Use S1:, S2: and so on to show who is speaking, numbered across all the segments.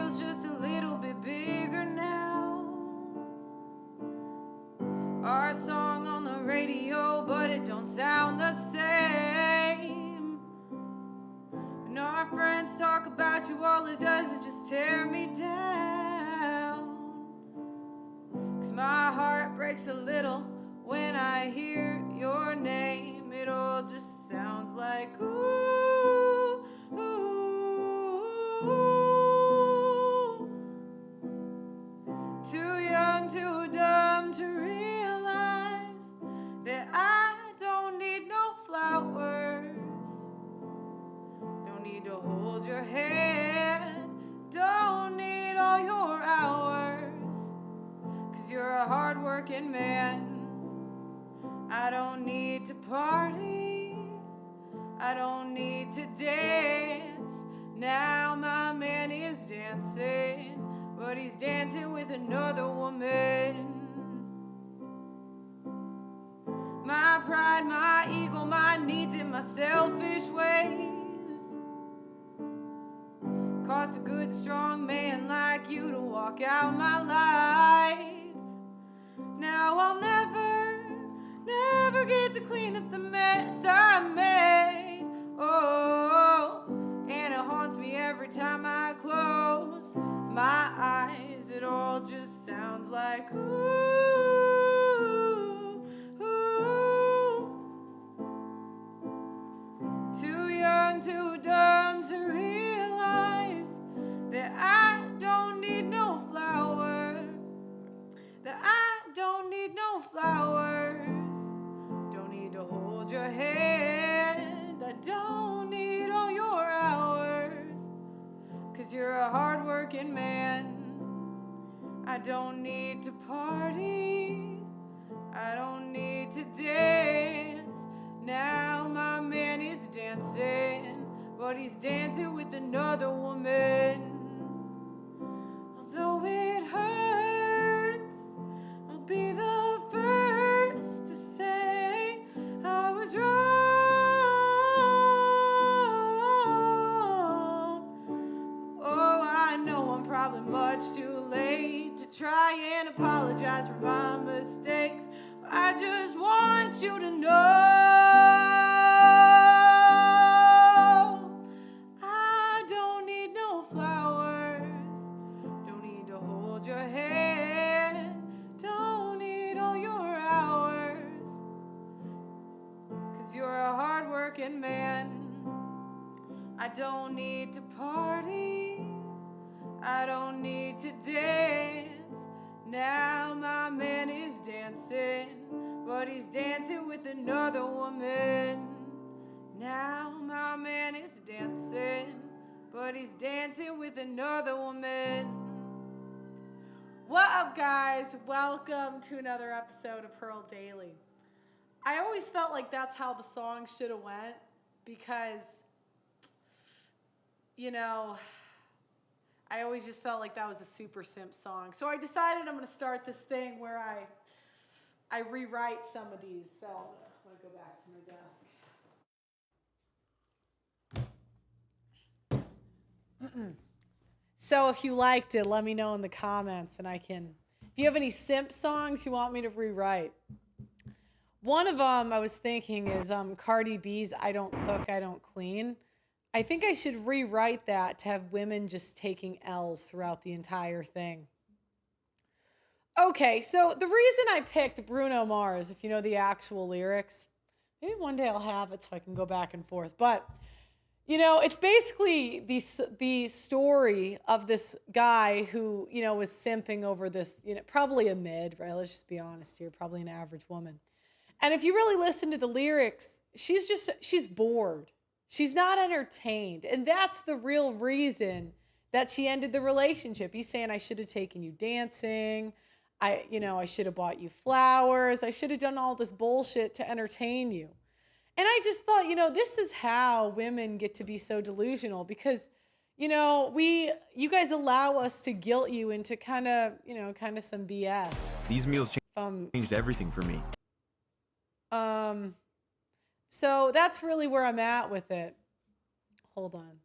S1: feels just a little bit bigger now. Our song on the radio, but it don't sound the same. And our friends talk about you, all it does is just tear me down. 'Cause my heart breaks a little when I hear your name. It all just sounds like ooh, ooh, ooh. Too young, too dumb to realize that I don't need no flowers. Don't need to hold your hand. Don't need all your hours. 'Cause you're a hard-working man. I don't need to party. I don't need to dance. Now my man is dancing, but he's dancing with another woman. My pride, my ego, my needs, and my selfish ways cost a good, strong man like you to walk out my life. Now I'll never get to clean up the mess I made. Oh, and it haunts me every time I close my eyes. It all just sounds like ooh, ooh. Too young, too dumb to realize that I don't need no flowers. That I don't need no flowers. Don't need to hold your hand. I don't need all your hours. 'Cause you're a hard-working man. I don't need to party. I don't need to dance. Now my man is dancing, but he's dancing with another woman. Although it hurts, I'll be the first to say I was wrong. Oh, I know I'm probably much too late to try and apologize for my mistakes. But I just want you to know I don't need no flowers. Don't need to hold your hand. Don't need all your hours. 'Cause you're a hard-working man. I don't need to party. I don't need to dance. Now my man is dancing, but he's dancing with another woman. Now my man is dancing, but he's dancing with another woman. What up, guys? Welcome to another episode of Pearl Daily. I always felt like that's how the song should have went because, you know, I always just felt like that was a super simp song. So I decided I'm going to start this thing where I rewrite some of these. So I'm going to go back to my desk. So if you liked it, let me know in the comments, and if you have any simp songs you want me to rewrite. One of them I was thinking is Cardi B's I Don't Cook, I Don't Clean. I think I should rewrite that to have women just taking L's throughout the entire thing. Okay, so the reason I picked Bruno Mars, if you know the actual lyrics, maybe one day I'll have it so I can go back and forth, but you know, it's basically the story of this guy who, you know, was simping over this, you know, probably a mid, right? Let's just be honest here, probably an average woman. And if you really listen to the lyrics, she's bored. She's not entertained. And that's the real reason that she ended the relationship. He's saying, I should have taken you dancing. I should have bought you flowers. I should have done all this bullshit to entertain you. And I just thought, you know, this is how women get to be so delusional because, you know, you guys allow us to guilt you into kind of some BS.
S2: These meals changed everything for me.
S1: So that's really where I'm at with it. Hold on.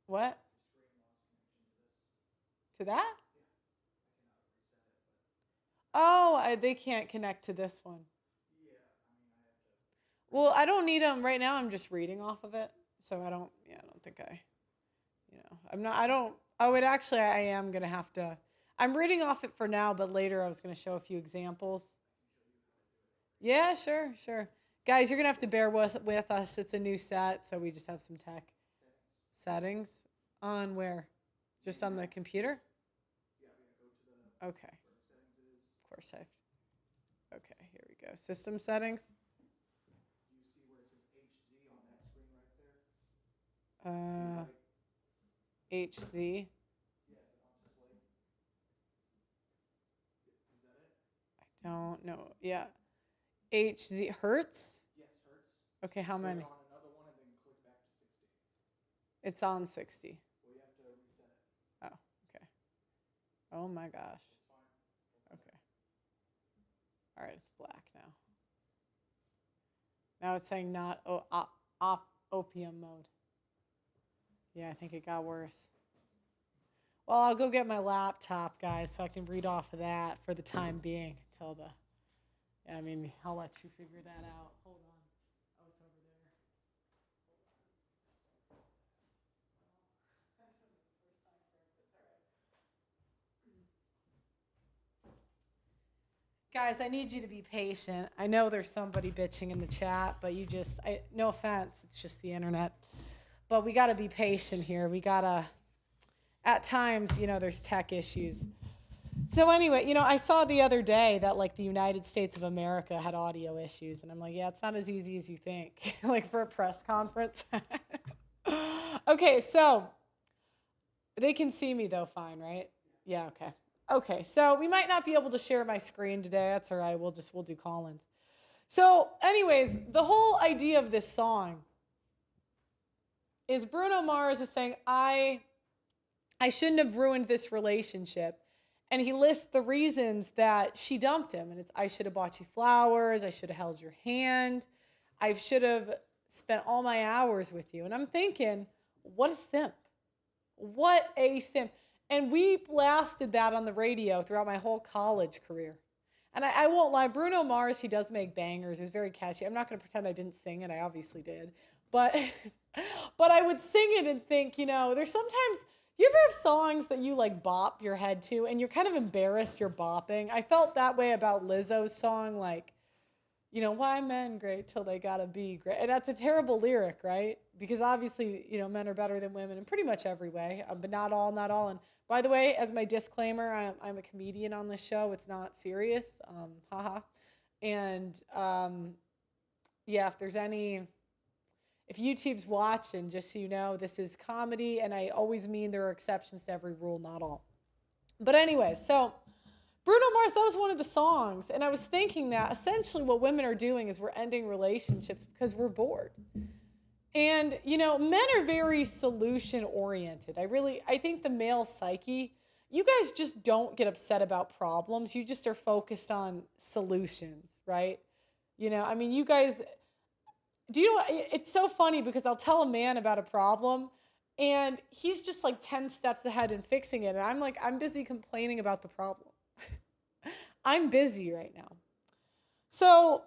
S1: What? what? To that? Oh, they can't connect to this one. Well, I don't need them right now. I'm just reading off of it, so I don't. Yeah, I don't think I'm not. I don't. Oh, it actually, I am gonna have to. I'm reading off it for now, but later I was gonna show a few examples. Yeah, sure, sure. Guys, you're gonna have to bear with us. It's a new set, so we just have some tech settings on where, just on the computer. Okay. Of course I've. Okay, here we go. System settings. HZ. I don't know. Yeah. HZ Hertz? Okay, how many? It's on 60. Oh, okay. Oh my gosh. Okay. All right, it's black now. Now it's saying not opium mode. Yeah, I think it got worse. Well, I'll go get my laptop, guys, so I can read off of that for the time being until the. Yeah, I mean, I'll let you figure that out. Hold on. Oh, it's over there. Guys, I need you to be patient. I know there's somebody bitching in the chat, but no offense, it's just the internet. But we got to be patient here. We got to, at times, there's tech issues. So anyway, I saw the other day that like the United States of America had audio issues. And I'm like, yeah, it's not as easy as you think, like for a press conference. Okay, so they can see me though, fine, right? Yeah, okay. Okay, so we might not be able to share my screen today. That's all right. We'll do call-ins. So anyways, the whole idea of this song is Bruno Mars is saying, I shouldn't have ruined this relationship. And he lists the reasons that she dumped him. And it's, I should have bought you flowers. I should have held your hand. I should have spent all my hours with you. And I'm thinking, what a simp. What a simp. And we blasted that on the radio throughout my whole college career. And I won't lie, Bruno Mars, he does make bangers. It was very catchy. I'm not going to pretend I didn't sing it. I obviously did. But I would sing it and think, there's sometimes, you ever have songs that you like bop your head to and you're kind of embarrassed you're bopping? I felt that way about Lizzo's song, like, why men great till they gotta be great? And that's a terrible lyric, right? Because obviously, men are better than women in pretty much every way, but not all. And by the way, as my disclaimer, I'm a comedian on this show. It's not serious. Haha. And yeah, if YouTube's watching, just so you know, this is comedy, and I always mean there are exceptions to every rule, not all. But anyway, so Bruno Mars, that was one of the songs, and I was thinking that essentially what women are doing is we're ending relationships because we're bored. And, men are very solution-oriented. I think the male psyche, you guys just don't get upset about problems. You just are focused on solutions, right? You guys... it's so funny because I'll tell a man about a problem and he's just like 10 steps ahead in fixing it. And I'm like, I'm busy complaining about the problem. I'm busy right now. So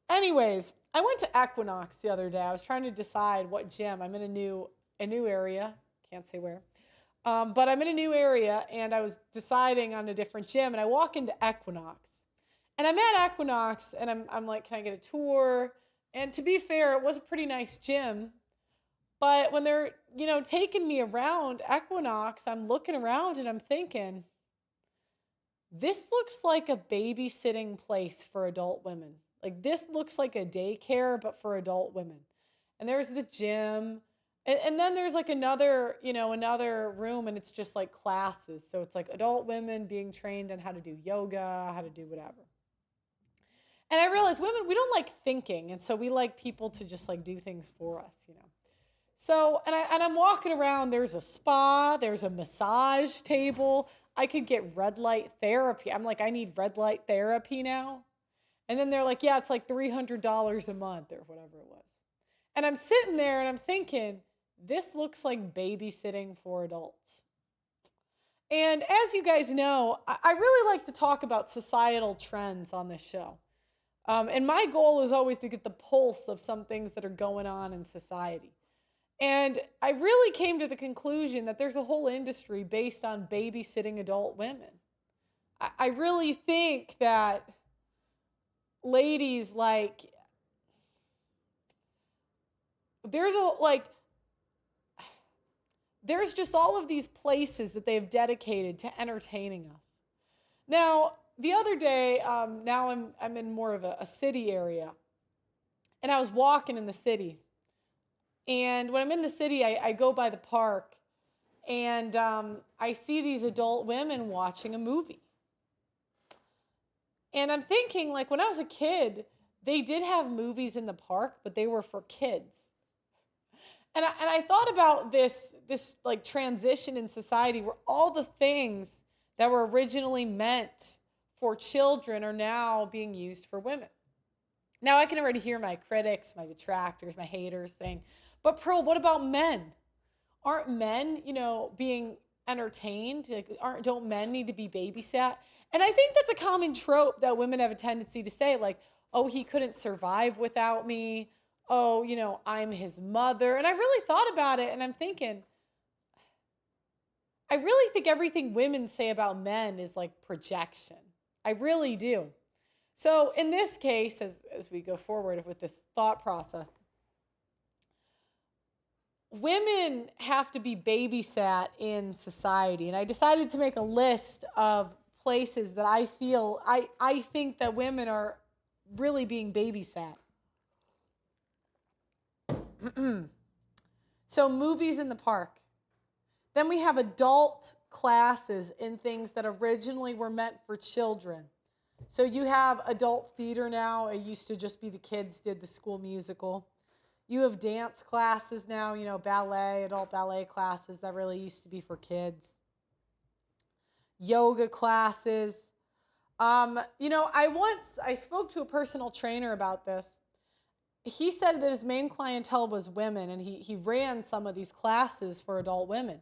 S1: anyways, I went to Equinox the other day. I was trying to decide what gym. I'm in a new area. Can't say where. But I'm in a new area and I was deciding on a different gym and I walk into Equinox. And I'm at Equinox and I'm like, can I get a tour? And to be fair, it was a pretty nice gym. But when they're, taking me around Equinox, I'm looking around and I'm thinking, this looks like a babysitting place for adult women. Like this looks like a daycare, but for adult women. And there's the gym. And then there's like another room and it's just like classes. So it's like adult women being trained on how to do yoga, how to do whatever. And I realized women, we don't like thinking. And so we like people to just like do things for us, So, and I'm walking around, there's a spa, there's a massage table. I could get red light therapy. I'm like, I need red light therapy now. And then they're like, yeah, it's like $300 a month or whatever it was. And I'm sitting there and I'm thinking, this looks like babysitting for adults. And as you guys know, I really like to talk about societal trends on this show. And my goal is always to get the pulse of some things that are going on in society. And I really came to the conclusion that there's a whole industry based on babysitting adult women. I really think that ladies like, there's a, like, there's just all of these places that they've dedicated to entertaining us. Now, the other day, now I'm in more of a city area, and I was walking in the city. And when I'm in the city, I go by the park, and I see these adult women watching a movie. And I'm thinking, like, when I was a kid, they did have movies in the park, but they were for kids. And I thought about this like transition in society where all the things that were originally meant for children are now being used for women. Now I can already hear my critics, my detractors, my haters saying, but Pearl, what about men? Aren't men, being entertained? Like, don't men need to be babysat? And I think that's a common trope that women have a tendency to say, like, oh, he couldn't survive without me. Oh, I'm his mother. And I really thought about it, and I'm thinking, I really think everything women say about men is like projection. I really do. So in this case, as we go forward with this thought process, women have to be babysat in society. And I decided to make a list of places that I feel, I think that women are really being babysat. So movies in the park. Then we have adult classes in things that originally were meant for children. So you have adult theater now. It used to just be the kids did the school musical. You have dance classes now, ballet, adult ballet classes that really used to be for kids. Yoga classes. I spoke to a personal trainer about this. He said that his main clientele was women, and he ran some of these classes for adult women.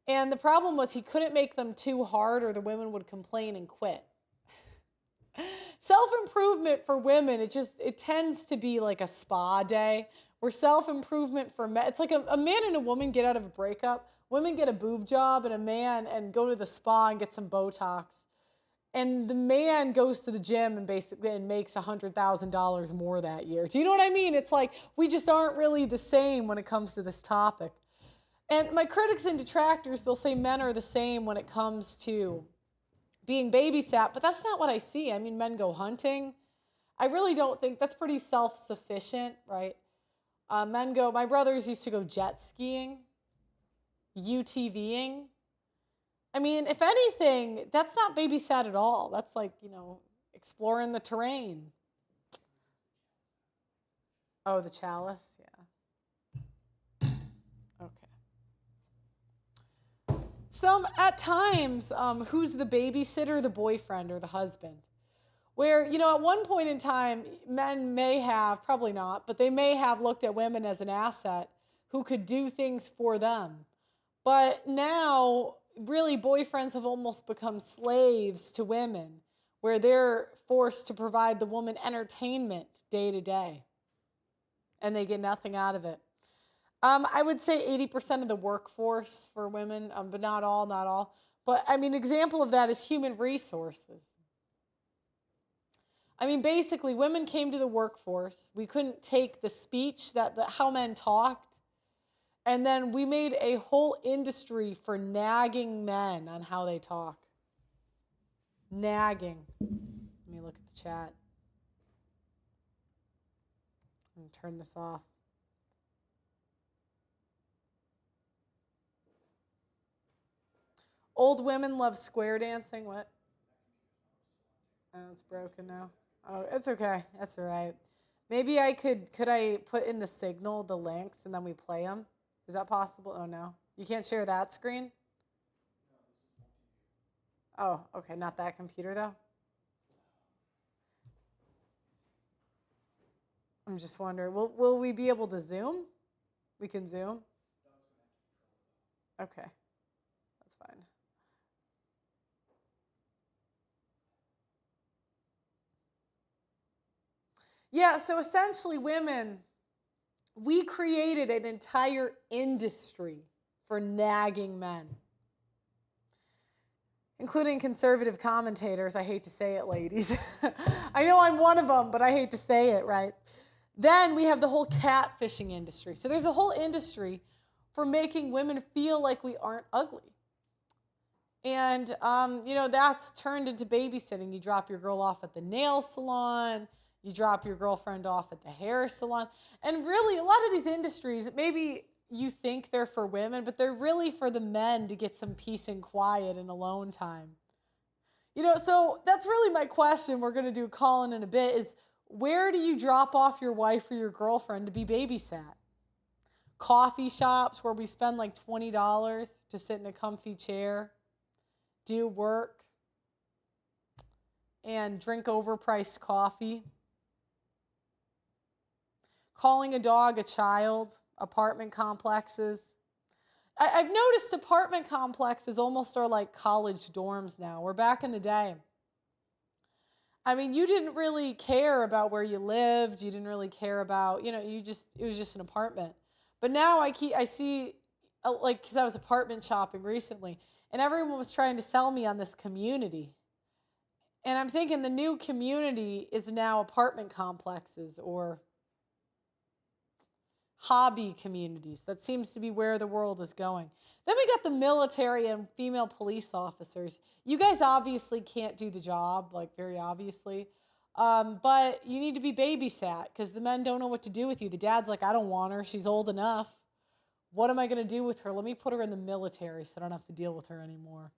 S1: And the problem was he couldn't make them too hard or the women would complain and quit. Self-improvement for women, it tends to be like a spa day, where self-improvement for men, it's like a man and a woman get out of a breakup. Women get a boob job and a man and go to the spa and get some Botox. And the man goes to the gym and basically makes $100,000 more that year. Do you know what I mean? It's like we just aren't really the same when it comes to this topic. And my critics and detractors, they'll say men are the same when it comes to being babysat, but that's not what I see. I mean, men go hunting. I really don't think that's pretty self-sufficient, right? My brothers used to go jet skiing, UTVing. I mean, if anything, that's not babysat at all. That's like, exploring the terrain. Oh, the chalice? Yeah. Okay. At times, who's the babysitter, the boyfriend, or the husband? Where, at one point in time, men may have, probably not, but they may have looked at women as an asset who could do things for them. But now, really, boyfriends have almost become slaves to women, where they're forced to provide the woman entertainment day to day, and they get nothing out of it. I would say 80% of the workforce for women, but not all. But I mean, example of that is human resources. I mean, basically, women came to the workforce. We couldn't take the speech how men talked. And then we made a whole industry for nagging men on how they talk. Nagging. Let me look at the chat. I'm going to turn this off. Old women love square dancing. What? Oh, it's broken now. Oh, it's okay. That's all right. Maybe could I put in the signal, the links, and then we play them? Is that possible? Oh, no. You can't share that screen? Oh, okay. Not that computer, though? I'm just wondering. Will we be able to Zoom? We can Zoom? Okay, that's fine. Yeah, so essentially, women, we created an entire industry for nagging men, including conservative commentators. I hate to say it, ladies. I know I'm one of them, but I hate to say it, right? Then we have the whole catfishing industry. So there's a whole industry for making women feel like we aren't ugly. And, that's turned into babysitting. You drop your girl off at the nail salon. You drop your girlfriend off at the hair salon. And really, a lot of these industries, maybe you think they're for women, but they're really for the men to get some peace and quiet and alone time. So that's really my question. We're going to do a call-in a bit is, where do you drop off your wife or your girlfriend to be babysat? Coffee shops where we spend like $20 to sit in a comfy chair, do work, and drink overpriced coffee. Calling a dog a child, apartment complexes. I've noticed apartment complexes almost are like college dorms now. We're back in the day. I mean, you didn't really care about where you lived. You didn't really care about, it was just an apartment. But now I see, because I was apartment shopping recently, and everyone was trying to sell me on this community. And I'm thinking the new community is now apartment complexes or hobby communities. That seems to be where the world is going. Then we got the military and female police officers. You guys obviously can't do the job, like very obviously. But you need to be babysat because the men don't know what to do with you. The dad's like, I don't want her. She's old enough. What am I going to do with her? Let me put her in the military so I don't have to deal with her anymore.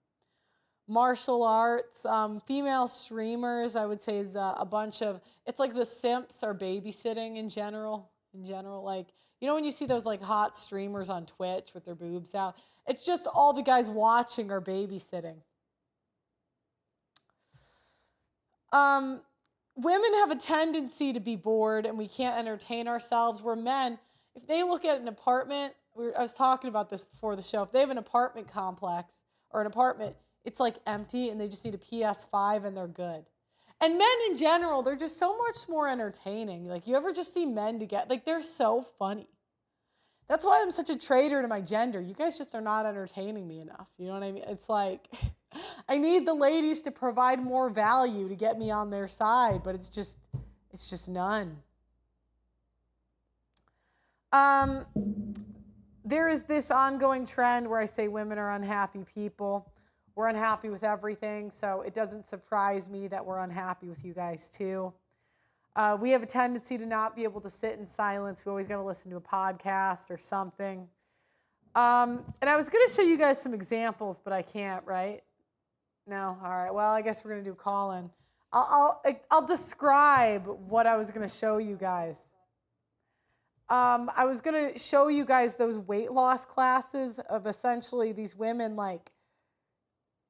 S1: Martial arts, female streamers, I would say is a bunch of, it's like the simps are babysitting in general, like, when you see those like hot streamers on Twitch with their boobs out, it's just all the guys watching are babysitting. Women have a tendency to be bored and we can't entertain ourselves. Where men, if they look at an apartment, I was talking about this before the show, if they have an apartment complex or an apartment, it's like empty and they just need a PS5 and they're good. And men in general, they're just so much more entertaining. Like, you ever just see men together? Like, they're so funny. That's why I'm such a traitor to my gender. You guys just are not entertaining me enough. You know what I mean? It's like, I need the ladies to provide more value to get me on their side, but it's just none. There is this ongoing trend where I say women are unhappy people. We're unhappy with everything, so it doesn't surprise me that we're unhappy with you guys too. We have a tendency to not be able to sit in silence. We always got to listen to a podcast or something. And I was going to show you guys some examples, but I can't, right? No? All right. Well, I guess we're going to do call-in. I'll describe what I was going to show you guys. I was going to show you guys those weight loss classes of essentially these women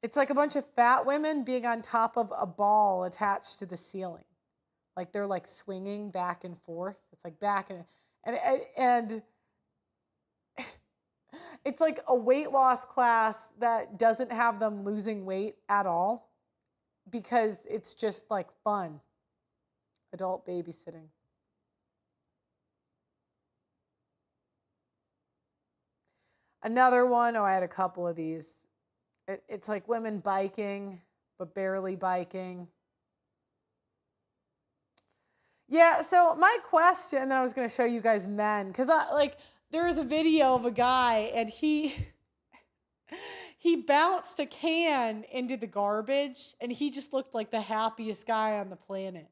S1: it's like a bunch of fat women being on top of a ball attached to the ceiling. Like they're like swinging back and forth. It's like back and it's like a weight loss class that doesn't have them losing weight at all because it's just like fun. Adult babysitting. Another one, I had a couple of these. It's like women biking, but barely biking. Yeah, so my question, then I was going to show you guys men, because there was a video of a guy, and he bounced a can into the garbage, and he just looked like the happiest guy on the planet.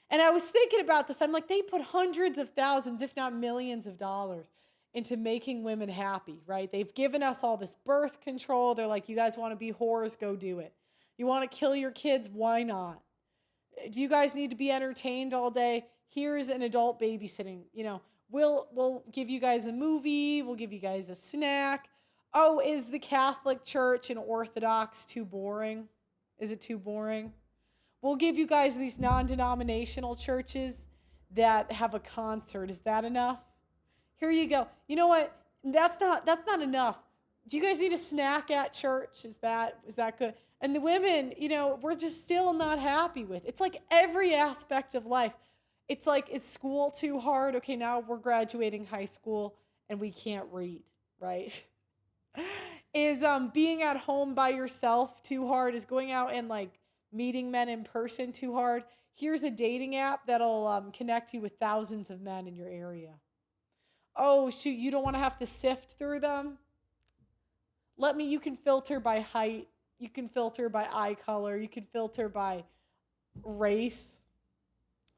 S1: And I was thinking about this. I'm like, they put hundreds of thousands, if not millions of dollars into making women happy, right? They've given us all this birth control. They're like, you guys want to be whores, go do it. You want to kill your kids, why not? Do you guys need to be entertained all day? Here's an adult babysitting. We'll give you guys a movie. We'll give you guys a snack. Oh, is the Catholic Church and Orthodox too boring? Is it too boring? We'll give you guys these non-denominational churches that have a concert. Is that enough? Here you go. You know what? That's not enough. Do you guys need a snack at church? Is that good? And the women, we're just still not happy with. It's like every aspect of life. It's like, is school too hard? Okay, now we're graduating high school and we can't read, right? Is being at home by yourself too hard? Is going out and like meeting men in person too hard? Here's a dating app that'll connect you with thousands of men in your area. Oh, shoot, you don't want to have to sift through them? You can filter by height, you can filter by eye color, you can filter by race.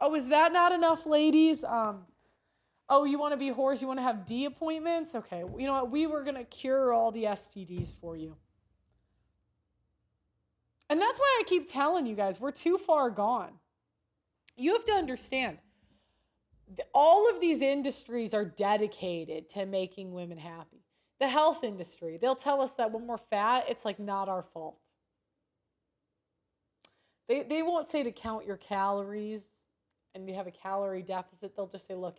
S1: Oh, is that not enough, ladies? Oh, you want to be whores? You want to have D appointments? Okay, you know what? We were going to cure all the STDs for you. And that's why I keep telling you guys, we're too far gone. You have to understand, all of these industries are dedicated to making women happy. The health industry, they'll tell us that when we're fat, it's like not our fault. They won't say to count your calories and you have a calorie deficit. They'll just say, look,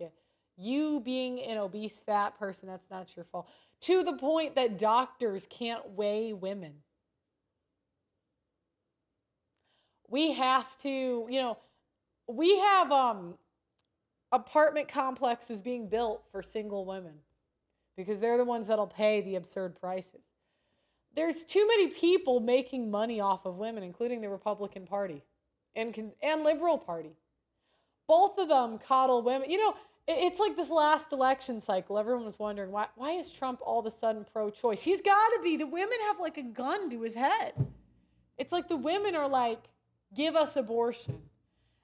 S1: you being an obese fat person, that's not your fault. To the point that doctors can't weigh women. We have to, we have apartment complexes being built for single women because they're the ones that'll pay the absurd prices. There's too many people making money off of women, including the Republican Party and Liberal Party. Both of them coddle women. It's like this last election cycle. Everyone was wondering, why is Trump all of a sudden pro-choice? He's got to be. The women have like a gun to his head. It's like the women are like, give us abortion.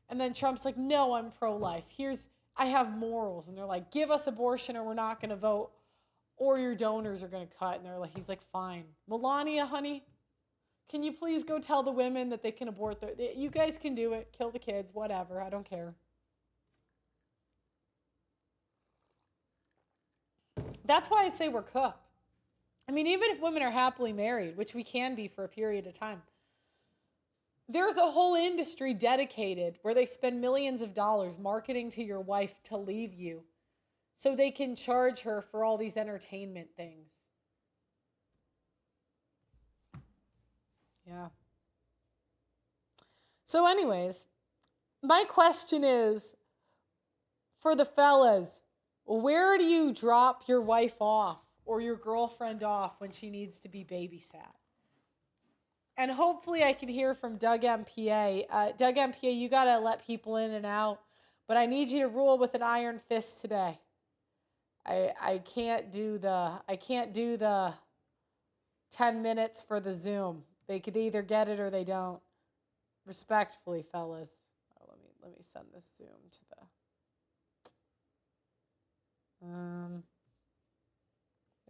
S1: And then Trump's like, no, I'm pro-life. I have morals. And they're like, give us abortion or we're not going to vote. Or your donors are going to cut. And he's like, fine. Melania, honey, can you please go tell the women that they can abort you guys can do it. Kill the kids, whatever. I don't care. That's why I say we're cooked. I mean, even if women are happily married, which we can be for a period of time, there's a whole industry dedicated where they spend millions of dollars marketing to your wife to leave you so they can charge her for all these entertainment things. Yeah. So anyways, my question is, for the fellas, where do you drop your wife off or your girlfriend off when she needs to be babysat? And hopefully I can hear from Doug MPA. Doug MPA, you got to let people in and out, but I need you to rule with an iron fist today. I can't do the 10 minutes for the Zoom. They could either get it or they don't. Respectfully, fellas. Oh, let me send this Zoom to the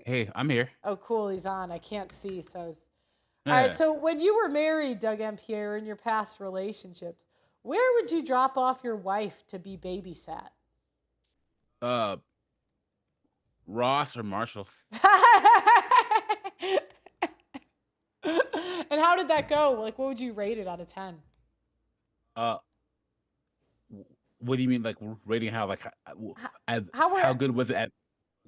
S3: Hey, I'm here.
S1: Oh, cool, he's on. I can't see, so all right, so when you were married, Doug MPA, or in your past relationships, where would you drop off your wife to be babysat?
S3: Ross or Marshall's.
S1: And how did that go? Like, what would you rate it out of 10?
S3: What do you mean, like rating how? Like, how good was it at?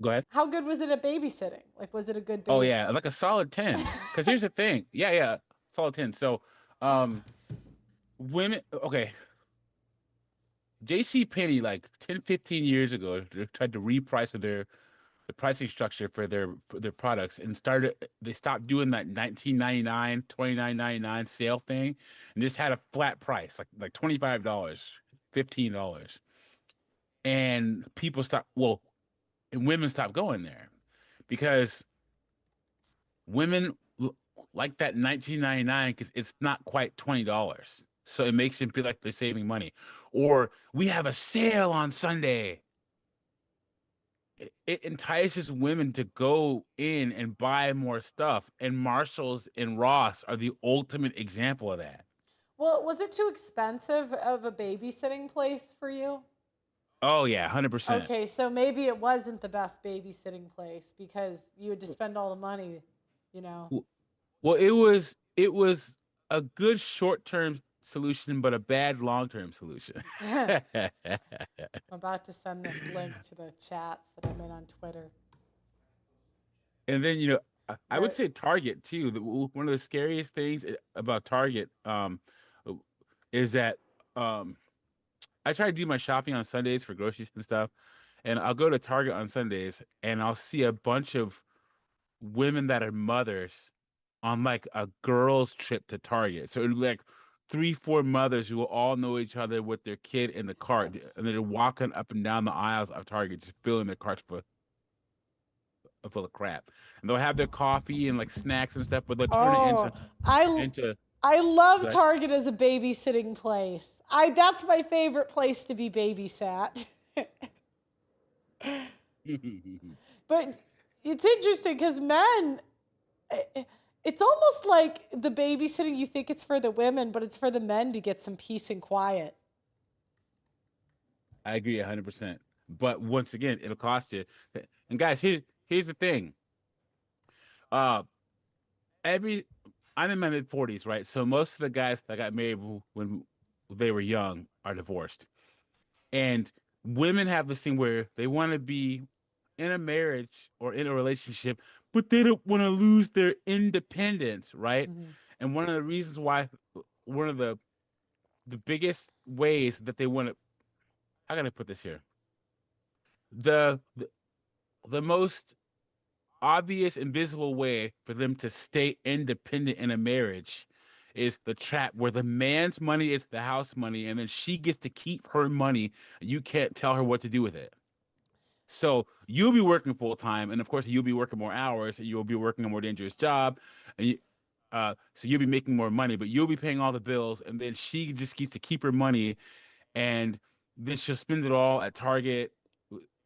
S3: Go ahead.
S1: How good was it at babysitting? Like, was it a good baby?
S3: Oh yeah, like a solid 10. Because here's the thing. Yeah, solid 10. So, women. Okay. JCPenney, like 10, 15 years ago, they tried to reprice the pricing structure for their products and they stopped doing that $19.99, $29.99 sale thing and just had a flat price, like $25, $15. And women stopped going there because women like that $19.99 because it's not quite $20. So it makes them feel like they're saving money. Or we have a sale on Sunday. It entices women to go in and buy more stuff. And Marshalls and Ross are the ultimate example of that.
S1: Well, was it too expensive of a babysitting place for you?
S3: Oh, yeah, 100%.
S1: Okay, so maybe it wasn't the best babysitting place because you had to spend all the money,
S3: Well, it was a good short-term solution, but a bad long-term solution.
S1: I'm about to send this link to the chats that I'm in on Twitter.
S3: And then, I would say Target too. One of the scariest things about Target is that um, I try to do my shopping on Sundays for groceries and stuff, and I'll go to Target on Sundays and I'll see a bunch of women that are mothers on like a girls' trip to Target. So it'd be like three, four mothers who will all know each other with their kid in the cart,
S1: That's
S3: and they're walking up and down the aisles of Target, just filling their carts full of crap. And they'll have their coffee and like snacks and stuff, but they'll turn it
S1: oh, I
S3: into
S1: I love
S3: good.
S1: Target as a babysitting place. That's my favorite place to be babysat. But it's interesting because men, it's almost like the babysitting, you think it's for the women, but it's for the men to get some peace and quiet.
S3: I agree 100%. But once again, it'll cost you. And guys, here's the thing. Uh, every I'm in my mid 40s, right? So most of the guys that got married when they were young are divorced. And women have this thing where they want to be in a marriage or in a relationship, but they don't want to lose their independence, right?
S1: Mhm.
S3: And one of the reasons why, one of the biggest ways that they want to, how can I put this here? The the, the most obvious invisible way for them to stay independent in a marriage is the trap where the man's money is the house money and then she gets to keep her money and you can't tell her what to do with it. So you'll be working full time, and of course you'll be working more hours, and you'll be working a more dangerous job, and so you'll be making more money, but you'll be paying all the bills, and then she just gets to keep her money, and then she'll spend it all at Target,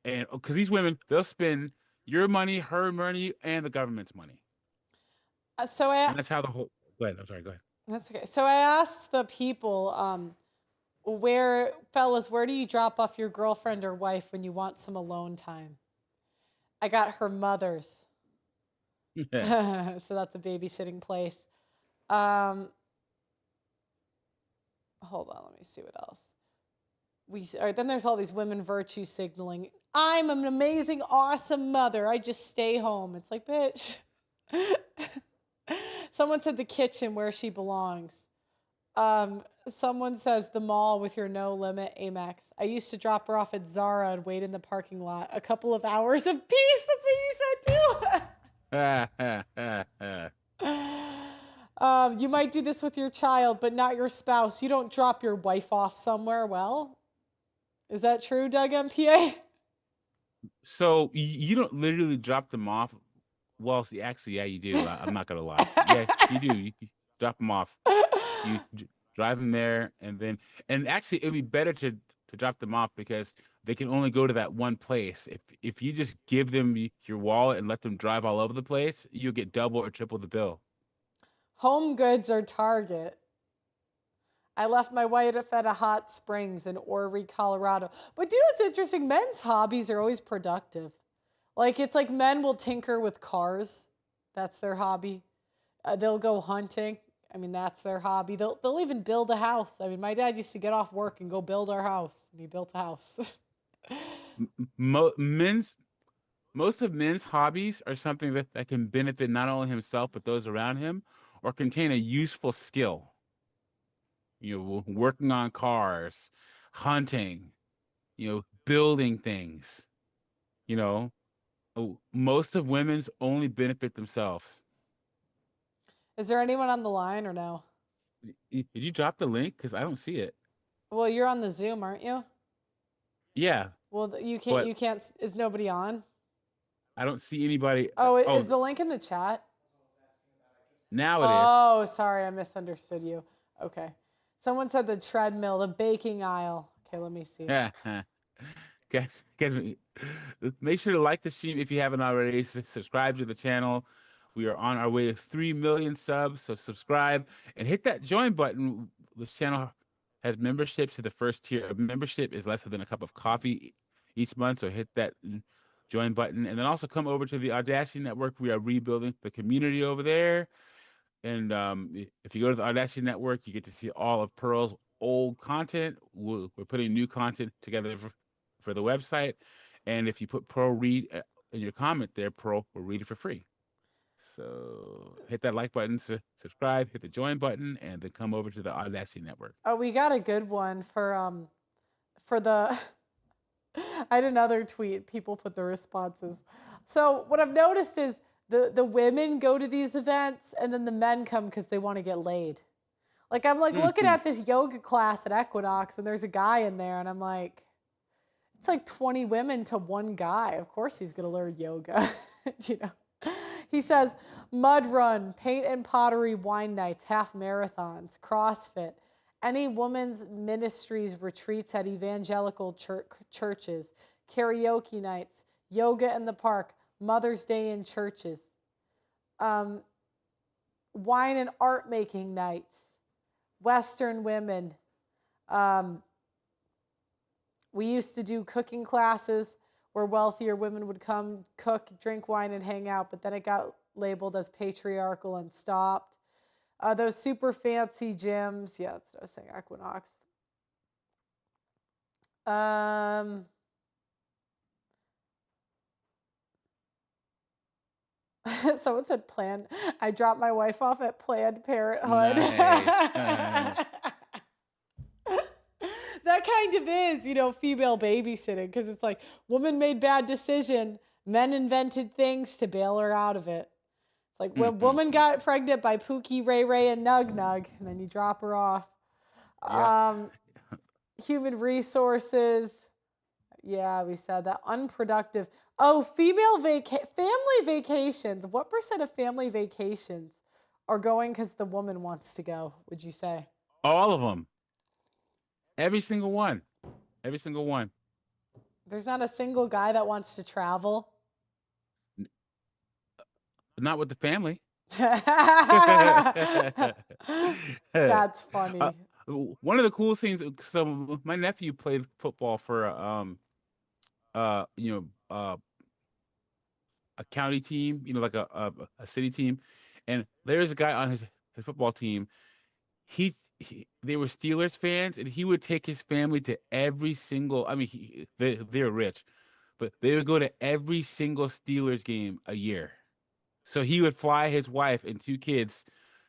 S3: and because these women they'll spend your money, her money, and the government's money,
S1: So I
S3: and that's how the whole. Go ahead. I'm sorry. Go ahead.
S1: That's okay. So I asked the people, fellas, where do you drop off your girlfriend or wife when you want some alone time? I got her mother's. So that's a babysitting place. Um, hold on, let me see what else. All right, then there's all these women virtue signaling. I'm an amazing, awesome mother. I just stay home. It's like, bitch. Someone said the kitchen where she belongs. Someone says the mall with your no limit Amex. I used to drop her off at Zara and wait in the parking lot. A couple of hours of peace. That's what you said too. You might do this with your child, but not your spouse. You don't drop your wife off somewhere. Well, is that true, Doug MPA?
S3: So you don't literally drop them off. Well, see, actually, yeah, you do. I'm not gonna lie. Yeah, you do. You drop them off. You drive them there, and actually, it'd be better to drop them off because they can only go to that one place. If you just give them your wallet and let them drive all over the place, you'll get double or triple the bill.
S1: Home Goods or Target. I left my wife at a hot springs in Orry, Colorado. But do you know what's interesting? Men's hobbies are always productive. Like, it's like men will tinker with cars. That's their hobby. They'll go hunting. I mean, that's their hobby. They'll even build a house. I mean, my dad used to get off work and go build our house, and he built a house.
S3: Men's most of men's hobbies are something that can benefit not only himself but those around him, or contain a useful skill. Working on cars, hunting, building things. You know, most of women's only benefit themselves.
S1: Is there anyone on the line or no?
S3: Did you drop the link? Because I don't see it.
S1: Well, you're on the Zoom, aren't you?
S3: Yeah,
S1: Well, you can't.
S3: but
S1: You can't. Is nobody on?
S3: I don't see anybody.
S1: Oh,
S3: Oh,
S1: is the link in the chat?
S3: now it is.
S1: Oh, sorry, I misunderstood you. Okay. Someone said the treadmill, the baking aisle. Okay, let me see.
S3: Guys, make sure to like the stream if you haven't already. Subscribe to the channel. We are on our way to 3 million subs, so subscribe and hit that join button. This channel has membership to the first tier of membership is less than a cup of coffee each month, so hit that join button. And then also come over to the Audacity Network. We are rebuilding the community over there. And if you go to the Audacity Network, you get to see all of Pearl's old content. We're putting new content together for the website. And if you put Pearl Read in your comment there, Pearl will read it for free. So hit that like button, subscribe, hit the join button, and then come over to the Audacity Network.
S1: Oh, we got a good one for the I had another tweet. People put the responses. So what I've noticed is the women go to these events and then the men come because they want to get laid. Like I'm like looking at this yoga class at Equinox and there's a guy in there and I'm like, it's like 20 women to one guy. Of course he's gonna learn yoga. You know. He says mud run, paint and pottery wine nights, half marathons, CrossFit, any women's ministries retreats at evangelical churches, karaoke nights, yoga in the park, Mother's Day in churches, wine and art making nights, Western women. We used to do cooking classes where wealthier women would come cook, drink wine, and hang out, but then it got labeled as patriarchal and stopped. Those super fancy gyms. Yeah, that's what I was saying, Equinox. Someone said Planned. I dropped my wife off at Planned Parenthood.
S3: Nice.
S1: That kind of is, female babysitting, because it's like woman made bad decision, men invented things to bail her out of it. It's like when woman got pregnant by Pookie, Ray Ray, and Nug Nug, and then you drop her off.
S3: Yeah.
S1: Human resources. Yeah, we said that. Unproductive. Oh, family vacations. What % of family vacations are going because the woman wants to go, would you say?
S3: All of them. Every single one. Every single one.
S1: There's not a single guy that wants to travel.
S3: Not with the family.
S1: That's funny.
S3: One of the cool things. So my nephew played football for a county team, like a city team, and there's a guy on his football team. They were Steelers fans, and he would take his family to every single. I mean, they're rich, but they would go to every single Steelers game a year. So he would fly his wife and 2 kids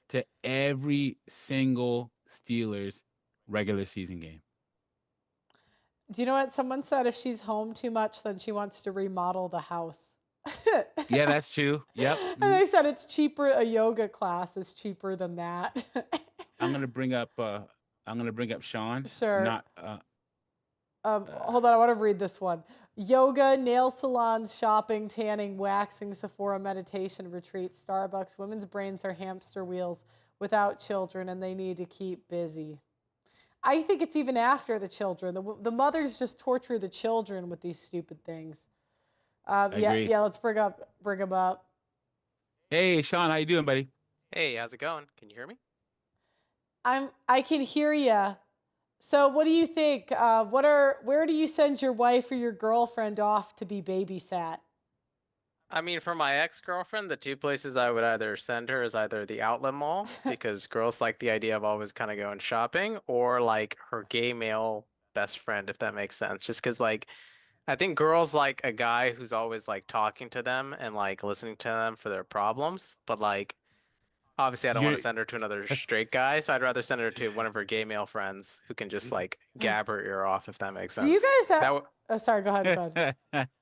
S3: to every single Steelers regular season game.
S1: Do you know what someone said? If she's home too much, then she wants to remodel the house.
S3: Yeah, that's true. Yep.
S1: And they said it's cheaper. A yoga class is cheaper than that.
S3: I'm gonna bring up Sean.
S1: Sure.
S3: Not.
S1: Hold on, I want to read this one. Yoga, nail salons, shopping, tanning, waxing, Sephora, meditation, retreats, Starbucks. Women's brains are hamster wheels without children, and they need to keep busy. I think it's even after the children. The mothers just torture the children with these stupid things. Yeah. Let's bring them up.
S3: Hey, Sean, how you doing, buddy?
S4: Hey, how's it going? Can you hear me?
S1: I can hear you. So, what do you think? Where do you send your wife or your girlfriend off to be babysat?
S4: I mean, for my ex-girlfriend, the 2 places I would either send her is either the outlet mall, because girls like the idea of always kind of going shopping, or like her gay male best friend, if that makes sense. Just because, like, I think girls like a guy who's always like talking to them and like listening to them for their problems, but like, obviously, I don't want to send her to another straight guy, so I'd rather send her to one of her gay male friends who can just like gab her ear off, if that makes sense.
S1: Do you guys have? Oh, sorry. Go ahead.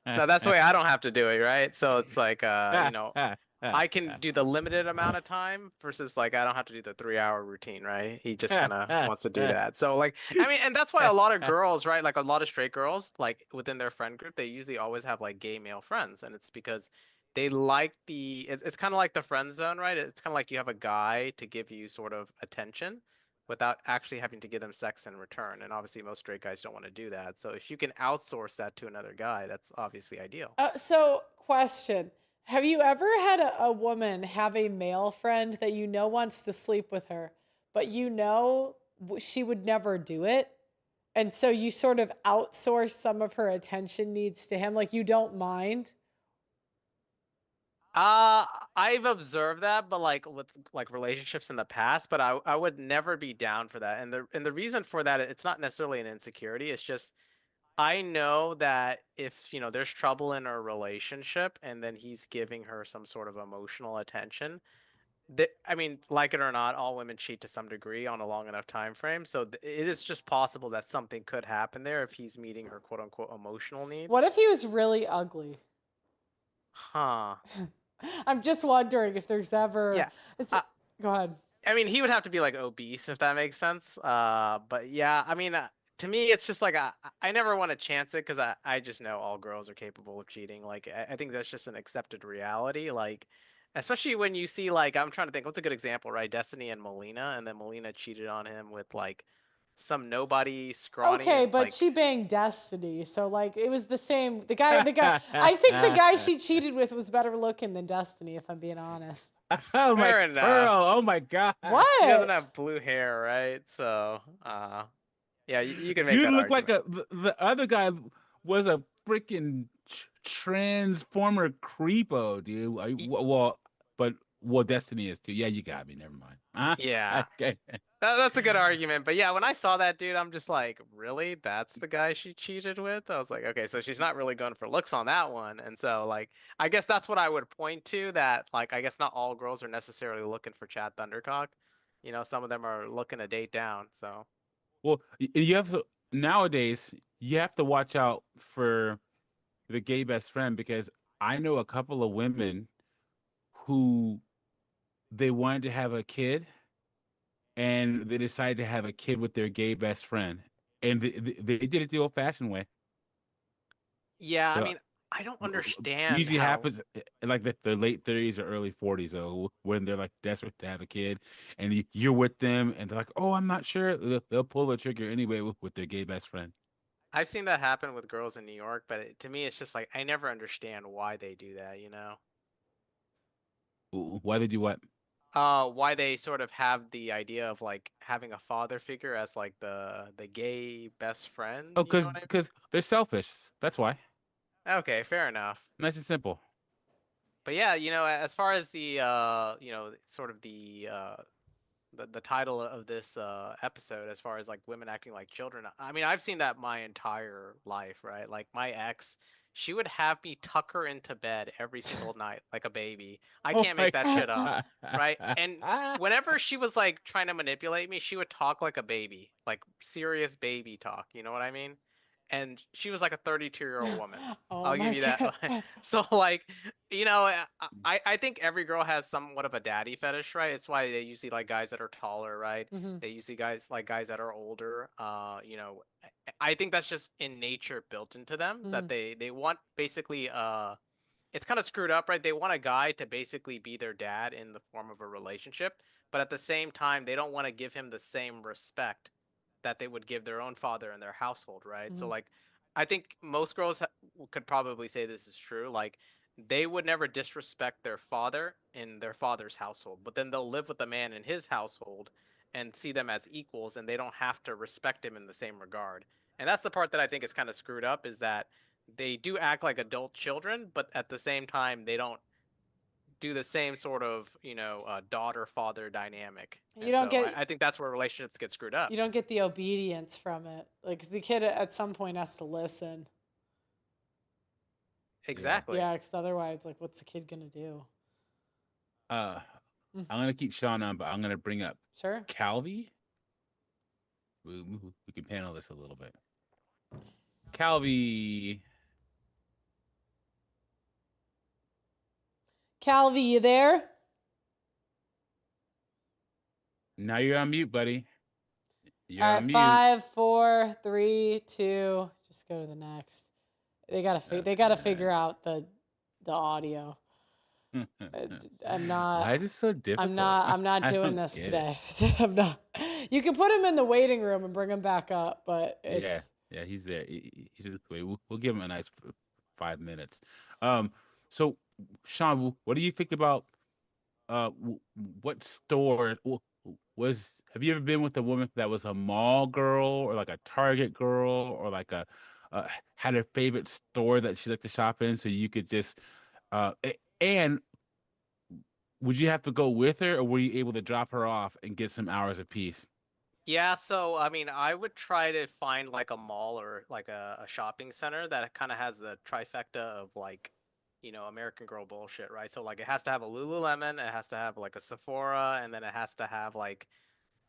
S4: No, that's the way I don't have to do it, right? So it's like, I can do the limited amount of time versus like I don't have to do the 3-hour routine, right? He just kind of wants to do that. So like, I mean, and that's why a lot of girls, right? Like a lot of straight girls, like within their friend group, they usually always have like gay male friends, and it's because they like it's kind of like the friend zone, right? It's kind of like you have a guy to give you sort of attention without actually having to give them sex in return. And obviously most straight guys don't want to do that. So if you can outsource that to another guy, that's obviously ideal.
S1: So question, have you ever had a woman have a male friend that wants to sleep with her, but she would never do it? And so you sort of outsource some of her attention needs to him, like you don't mind?
S4: I've observed that, but like with like relationships in the past, but I would never be down for that. And the reason for that, it's not necessarily an insecurity. It's just I know that if, there's trouble in a relationship and then he's giving her some sort of emotional attention, I mean, like it or not, all women cheat to some degree on a long enough time frame. So it is just possible that something could happen there if he's meeting her quote unquote emotional
S1: What
S4: needs.
S1: if he was really ugly?
S4: Huh.
S1: I'm just wondering if there's ever.
S4: Yeah.
S1: It's,
S4: Uh,
S1: go ahead.
S4: I mean, he would have to be like obese if that makes sense. But yeah, I mean, to me, it's just like I never want to chance it because I just know all girls are capable of cheating. Like I think that's just an accepted reality. Like, especially when you see like I'm trying to think, what's a good example, right? Destiny and Melina, and then Melina cheated on him with like some nobody scrawny
S1: Okay,
S4: and
S1: but
S4: like
S1: she banged Destiny, so like it was the same. The guy. I think the guy she cheated with was better looking than Destiny, if I'm being honest.
S3: Oh my
S4: fair enough.
S3: Pearl! Oh my God!
S4: He doesn't
S1: What?
S4: have blue hair, right? So, yeah, you can make
S3: Dude
S4: that
S3: looked like
S4: argument.
S3: the other guy was a freaking transformer creepo, dude. Well, Destiny is too. Yeah, you got me. Never mind.
S4: Yeah,
S3: Okay.
S4: that's a good argument. But yeah, when I saw that dude, I'm just like, really? That's the guy she cheated with? I was like, okay, so she's not really going for looks on that one. And so, like, I guess that's what I would point to that, like, I guess not all girls are necessarily looking for Chad Thundercock. Some of them are looking to date down. So,
S3: Well, you have to nowadays. You have to watch out for the gay best friend because I know a couple of women who they wanted to have a kid and they decided to have a kid with their gay best friend, and they did it the old-fashioned way.
S4: yeah, I
S3: So
S4: mean, I don't understand
S3: usually
S4: how.
S3: happens like the late 30s or early 40s, though, when they're like desperate to have a kid, and you're with them, and they're like, "Oh, I'm not sure." They'll pull the trigger anyway with their gay best friend.
S4: I've seen that happen with girls in New York, but to me, it's just like I never understand why they do that.
S3: Why they do what?
S4: Why they sort of have the idea of like having a father figure as like the gay best friend,
S3: Oh,
S4: you know
S3: because
S4: what I mean?
S3: they're selfish. That's why.
S4: Okay, fair enough.
S3: Nice and simple.
S4: But yeah, as far as the sort of the title of this episode, as far as like women acting like children, I mean, I've seen that my entire life, right? Like my ex, she would have me tuck her into bed every single night like a baby. I
S3: Oh
S4: can't
S3: my
S4: make that shit up,
S3: God.
S4: right? And whenever she was like trying to manipulate me, she would talk like a baby, like serious baby talk, you know what I mean? And she was like a 32-year-old woman.
S1: Oh
S4: I'll give
S1: my
S4: you that.
S1: god.
S4: So like, I think every girl has somewhat of a daddy fetish, right? It's why they usually like guys that are taller, right?
S1: Hmm.
S4: They usually guys that are older. I think that's just in nature built into them
S1: Hmm.
S4: that they want basically it's kind of screwed up, right? They want a guy to basically be their dad in the form of a relationship, but at the same time, they don't want to give him the same respect that they would give their own father in their household, right? So
S1: Hmm.
S4: like I think most girls could probably say this is true. Like they would never disrespect their father in their father's household, but then they'll live with a man in his household and see them as equals and they don't have to respect him in the same regard. And that's the part that I think is kind of screwed up is that they do act like adult children, but at the same time they don't do the same sort of daughter father dynamic.
S1: You
S4: And
S1: don't
S4: so
S1: get
S4: I think that's where relationships get screwed up.
S1: you don't get the obedience from it. Like 'cause the kid at some point has to listen.
S3: Yeah.
S4: Exactly.
S1: Yeah, because otherwise, like, what's the kid gonna do?
S3: Uh,
S1: Mm.
S3: I'm gonna keep Sean on, but I'm gonna bring up
S1: Sure.
S3: Calvi. We can panel this a little bit. Calvi,
S1: Calvi, you there?
S3: now you're on mute, buddy. You're
S1: All
S3: on
S1: right,
S3: mute.
S1: 5, 4, 3, 2. Just go to the next. They gotta figure
S3: Okay.
S1: out the audio. Uh, I'm
S3: Why
S1: not.
S3: is it so
S1: I'm
S3: difficult?
S1: not. I'm not
S3: I
S1: doing
S3: don't
S1: this
S3: get it.
S1: today. I'm not. You can put him in the waiting room and bring him back up, but
S3: Yeah,
S1: it's.
S3: yeah, he's there. He's wait. We'll give him a nice 5 minutes. Um, so Sean, what do you think about what store was? Have you ever been with a woman that was a mall girl or like a Target girl or like had a favorite store that she liked to shop in, so you could just and would you have to go with her or were you able to drop her off and get some hours of peace?
S4: Yeah, so I mean, I would try to find like a mall or like a shopping center that kind of has the trifecta of like, American Girl bullshit, right? So like it has to have a Lululemon, it has to have like a Sephora, and then it has to have like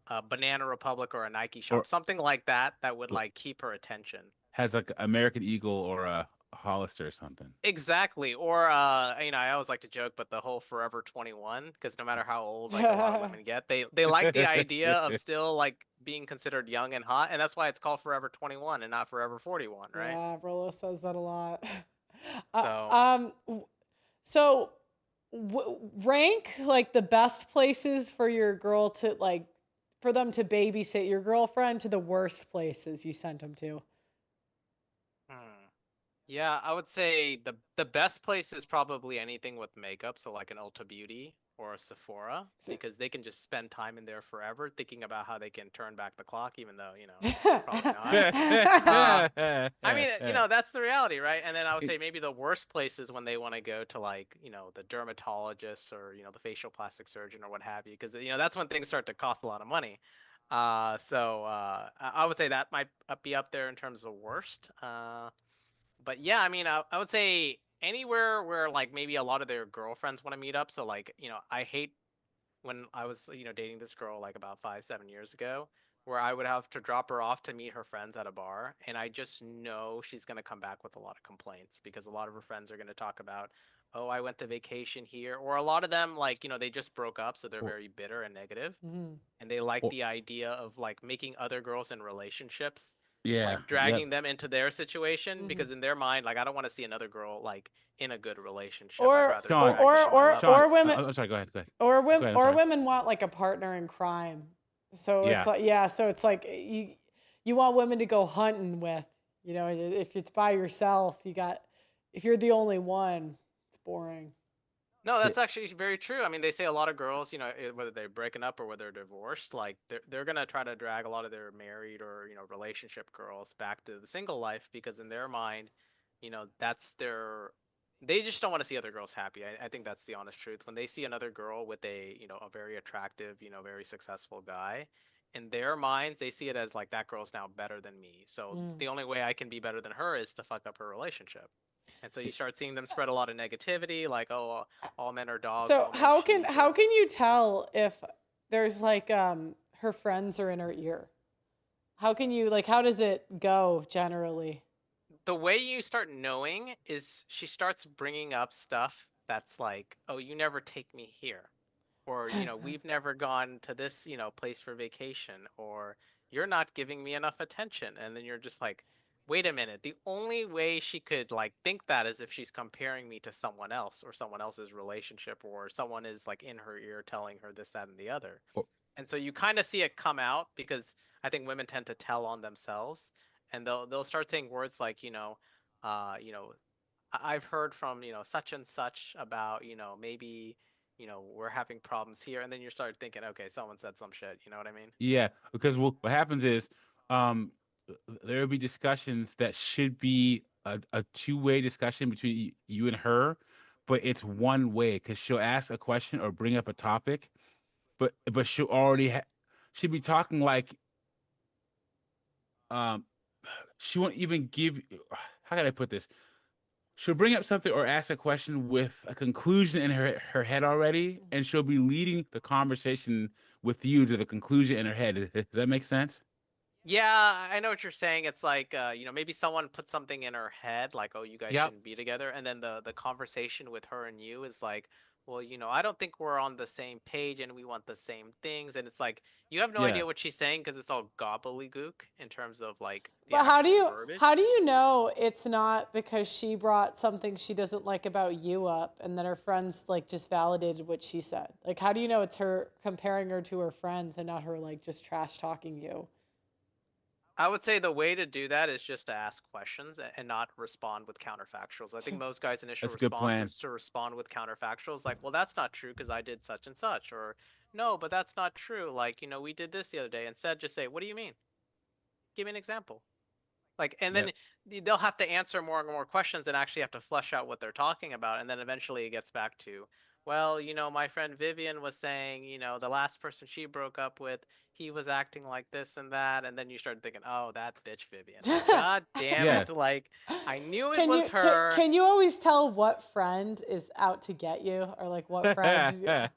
S4: a Banana Republic or a Nike
S3: Or
S4: shop, something like that that would like keep her attention.
S3: has like American Eagle or a Hollister or something.
S4: Exactly. Or I always like to joke, but the whole Forever 21, because no matter how old like a lot of women get, they like the idea of still like being considered young and hot, and that's why it's called Forever 21 and not Forever 41, right?
S1: Yeah, Rolo says that a lot. Uh,
S4: So,
S1: um, w- so rank like the best places for your girl to like for them to babysit your girlfriend to the worst places you sent them to.
S4: hmm. Yeah, I would say the best place is probably anything with makeup, so like an Ulta Beauty or a Sephora,
S1: So-
S4: because they can just spend time in there forever thinking about how they can turn back the clock, even though, probably not. I mean, that's the reality, right? And then I would say maybe the worst place is when they want to go to like, the dermatologist or, the facial plastic surgeon or what have you, because, that's when things start to cost a lot of money. I would say that might be up there in terms of worst. But yeah, I mean, I would say anywhere where like maybe a lot of their girlfriends want to meet up. So like, I hate when I was, dating this girl like about 5, 7 years ago, where I would have to drop her off to meet her friends at a bar, and I just know she's gonna come back with a lot of complaints because a lot of her friends are gonna talk about, oh, I went to vacation here, or a lot of them like, they just broke up, so they're
S3: Or,
S4: very bitter and negative,
S1: Mhm.
S4: and they like
S3: or,
S4: the idea of like making other girls in relationships
S3: yeah,
S4: like
S3: yep.
S4: dragging them into their situation
S1: Mhm.
S4: because in their mind like I don't want to see another girl like in a good relationship. I'd
S1: Or
S4: rather
S1: or
S3: Sean,
S4: drag her
S1: or
S4: to my
S1: or
S4: level.
S3: Sean,
S1: or women
S3: I'm sorry. Go ahead. Go ahead.
S1: or
S3: Go
S1: women
S3: ahead. I'm
S1: or
S3: sorry.
S1: women want like a partner in crime. So it's
S3: Yeah.
S1: like yeah, so it's like you want women to go hunting with. If it's by yourself, if you're the only one, it's boring.
S4: No,
S3: Yeah.
S4: that's actually very true. I mean, they say a lot of girls, whether they're breaking up or whether they're divorced, like they're gonna try to drag a lot of their married or relationship girls back to the single life because in their mind, that's their. They just don't want to see other girls happy. I think that's the honest truth. When they see another girl with a very attractive, very successful guy, in their minds, they see it as like that girl's now better than me. So
S1: Mm.
S4: the only way I can be better than her is to fuck up her relationship. And so you start seeing them spread a lot of negativity, like, oh, all men are dogs,
S1: So
S4: all men
S1: how can
S4: cheat,
S1: how
S4: or
S1: can you tell if there's like her friends are in her ear? How can you like how does it go generally?
S4: the way you start knowing is she starts bringing up stuff that's like, oh, you never take me here, or we've never gone to this place for vacation, or you're not giving me enough attention, and then you're just like, wait a minute, the only way she could like think that is if she's comparing me to someone else or someone else's relationship, or someone is like in her ear telling her this, that, and the other.
S3: Or,
S4: And so you kind of see it come out because I think women tend to tell on themselves, and they'll start saying words like, uh, you know, I've heard from, such and such about, maybe, we're having problems here. And then you start thinking, okay, someone said some shit. You know what I mean?
S3: yeah, because what happens is, um, there will be discussions that should be a two-way discussion between you and her, but it's one way because she'll ask a question or bring up a topic, but she'll be talking like um she won't even give. How can I put this? She'll bring up something or ask a question with a conclusion in her head already, and she'll be leading the conversation with you to the conclusion in her head. Does that make sense?
S4: Yeah, I know what you're saying. It's like, maybe someone put something in her head, like, "Oh, you guys
S3: Yep.
S4: shouldn't be together," and then the conversation with her and you is like, "Well, I don't think we're on the same page, and we want the same things." And it's like you have no
S3: Yeah.
S4: idea what she's saying because it's all gobbledygook in terms of like the
S1: But
S4: actual
S1: how
S4: verbiage.
S1: do you know it's not because she brought something she doesn't like about you up and then her friends like just validated what she said? Like how do you know it's her comparing her to her friends and not her like just trash talking you?
S4: I would say the way to do that is just to ask questions and not respond with counterfactuals. I think most guys' initial
S3: That's a good
S4: response
S3: plan.
S4: is to respond with counterfactuals, like, well, that's not true because I did such and such, or no, but that's not true. Like, we did this the other day. Instead, just say, what do you mean? Give me an example. Like, and then
S3: Yep.
S4: they'll have to answer more and more questions and actually have to flesh out what they're talking about. And then eventually it gets back to, well, my friend Vivian was saying, the last person she broke up with, he was acting like this and that, and then you started thinking, oh, that bitch Vivian. Like, God damn
S3: Yeah.
S4: it. Like, I knew it
S1: Can
S4: was
S1: you can,
S4: her.
S1: can you always tell what friend is out to get you, or like what friend?
S3: Yeah.